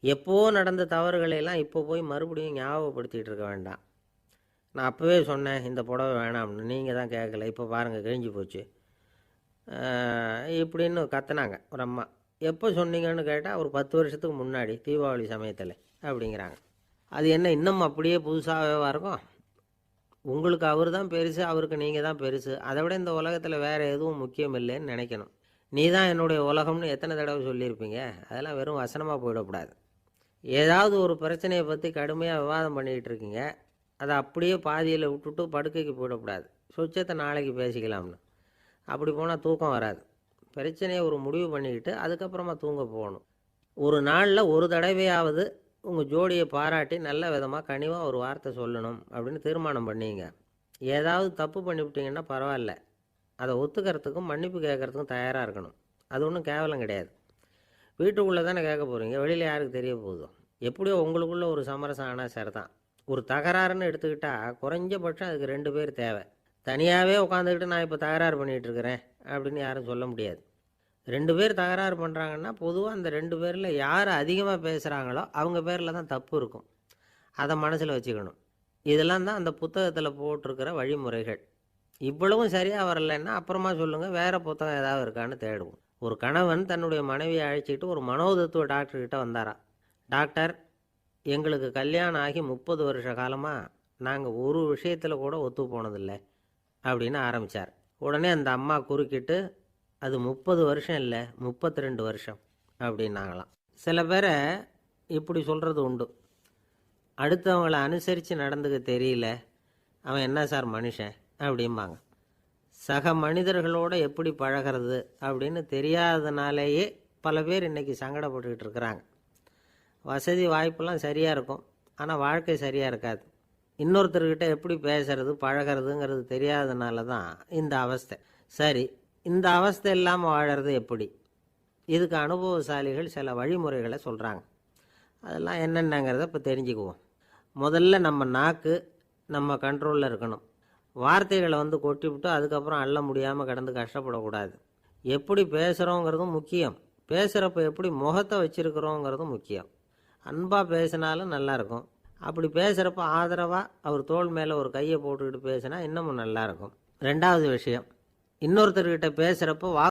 எப்போ நடந்த தவறுகளையெல்லாம் இப்போ போய் மறுபடியும் ஞாபகப்படுத்திகிட்டு இருக்க வேண்டாம். நான் அப்போவே சொன்னேன் இந்த புடவை வேணாம்னு, நீங்கள் தான் கேட்கல, இப்போ பாருங்கள் கிழிஞ்சு போச்சு இப்படின்னு கத்துனாங்க ஒரு அம்மா. எப்போ சொன்னீங்கன்னு கேட்டால் ஒரு 10 வருஷத்துக்கு முன்னாடி தீபாவளி சமயத்தில் அப்படிங்கிறாங்க. அது என்ன இன்னும் அப்படியே புதுசாகவே இருக்கும்? உங்களுக்கு அவர் தான் பெருசு, அவருக்கு நீங்கள் தான் பெருசு. அதை விட இந்த உலகத்தில் வேறு எதுவும் முக்கியம் இல்லைன்னு நினைக்கணும். நீ தான் என்னுடைய உலகம்னு எத்தனை தடவை சொல்லியிருப்பீங்க? அதெல்லாம் வெறும் வசனமாக போயிடக்கூடாது. ஏதாவது ஒரு பிரச்சனையை பற்றி கடுமையாக விவாதம் பண்ணிக்கிட்டு இருக்கீங்க, அதை அப்படியே பாதியில் விட்டுட்டு படுக்கைக்கு போயிடக்கூடாது. சொச்சத்தை நாளைக்கு பேசிக்கலாம்னு. அப்படி போனால் தூக்கம் வராது. பிரச்சனையை ஒரு முடிவு பண்ணிக்கிட்டு அதுக்கப்புறமா தூங்க போகணும். ஒரு நாளில் ஒரு தடவையாவது உங்கள் ஜோடியை பாராட்டி நல்ல விதமாக கனிவாக ஒரு வார்த்தை சொல்லணும் அப்படின்னு தீர்மானம் பண்ணிங்க. ஏதாவது தப்பு பண்ணிவிட்டீங்கன்னா பரவாயில்ல, அதை ஒத்துக்கிறதுக்கும் மன்னிப்பு கேட்குறதுக்கும் தயாராக இருக்கணும். அது ஒன்றும் கேவலம் கிடையாது. வீட்டுக்குள்ளே தானே கேட்க போகிறீங்க, வெளியில் யாருக்கு தெரிய போகுதோ? எப்படியோ உங்களுக்குள்ளே ஒரு சமரசம் ஆனால் சரி தான். ஒரு தகராறுன்னு எடுத்துக்கிட்டால் குறைஞ்சபட்சம் அதுக்கு 2 பேர் தேவை. தனியாகவே உட்காந்துக்கிட்டு நான் இப்போ தகராறு பண்ணிகிட்டு இருக்கிறேன் அப்படின்னு யாரும் சொல்ல முடியாது. 2 பேர் தகராறு பண்ணுறாங்கன்னா பொதுவாக அந்த 2 பேரில் யார் அதிகமாக பேசுகிறாங்களோ அவங்க பேரில் தான் தப்பு இருக்கும். அதை மனசில் வச்சுக்கணும். இதெல்லாம் தான் அந்த புத்தகத்தில் போட்டிருக்கிற வழிமுறைகள். இவ்வளவும் சரியாக வரலைன்னா அப்புறமா சொல்லுங்கள், வேறு புத்தகம் ஏதாவது இருக்கான்னு தேடுவோம். ஒரு கணவன் தன்னுடைய மனைவியை அழைச்சிட்டு ஒரு மனோதத்துவ டாக்டர்கிட்ட வந்தாராம். டாக்டர், எங்களுக்கு கல்யாணம் ஆகி 30 வருஷ காலமாக நாங்கள் ஒரு விஷயத்தில் கூட ஒத்து போனதில்லை அப்படின்னு ஆரம்பித்தார். உடனே அந்த அம்மா குறுக்கிட்டு, அது 30 வருஷம் இல்லை, 32 வருஷம் அப்படின்னாங்களாம். சில பேரை இப்படி சொல்கிறது உண்டு. அடுத்தவங்களை அனுசரித்து நடந்துக்க தெரியல, அவன் என்ன சார் மனுஷன் அப்படிம்பாங்க. சக மனிதர்களோடு எப்படி பழகிறது அப்படின்னு தெரியாதனாலேயே பல பேர் இன்றைக்கி சங்கடப்பட்டுக்கிட்டு இருக்கிறாங்க. வசதி வாய்ப்பெல்லாம் சரியாக இருக்கும், ஆனால் வாழ்க்கை சரியாக இருக்காது. இன்னொருத்தர்கிட்ட எப்படி பேசுறது பழகிறதுங்கிறது தெரியாதனால தான் இந்த அவஸ்தை. சரி, இந்த அவஸ்தை இல்லாமல் வாழறது எப்படி? இதுக்கு அனுபவசாலிகள் சில வழிமுறைகளை சொல்கிறாங்க. அதெல்லாம் என்னென்னங்கிறத இப்போ தெரிஞ்சுக்குவோம். முதல்ல நம்ம நாக்கு நம்ம கண்ட்ரோலில் இருக்கணும். வார்த்தைகளை கொட்டிவிட்டு அதுக்கப்புறம் அள்ள முடியாமல் கடந்து கஷ்டப்படக்கூடாது. எப்படி பேசுகிறோங்கிறதும் முக்கியம், பேசுகிறப்ப எப்படி முகத்தை வச்சுருக்கிறோங்கிறதும் முக்கியம். அன்பாக பேசினாலும் நல்லாயிருக்கும். அப்படி பேசுகிறப்ப ஆதரவாக அவர் தோள் மேலே ஒரு கையை போட்டுக்கிட்டு பேசினா இன்னமும் நல்லாயிருக்கும். 2வது விஷயம், இன்னொருத்தர்கிட்ட பேசுகிறப்போ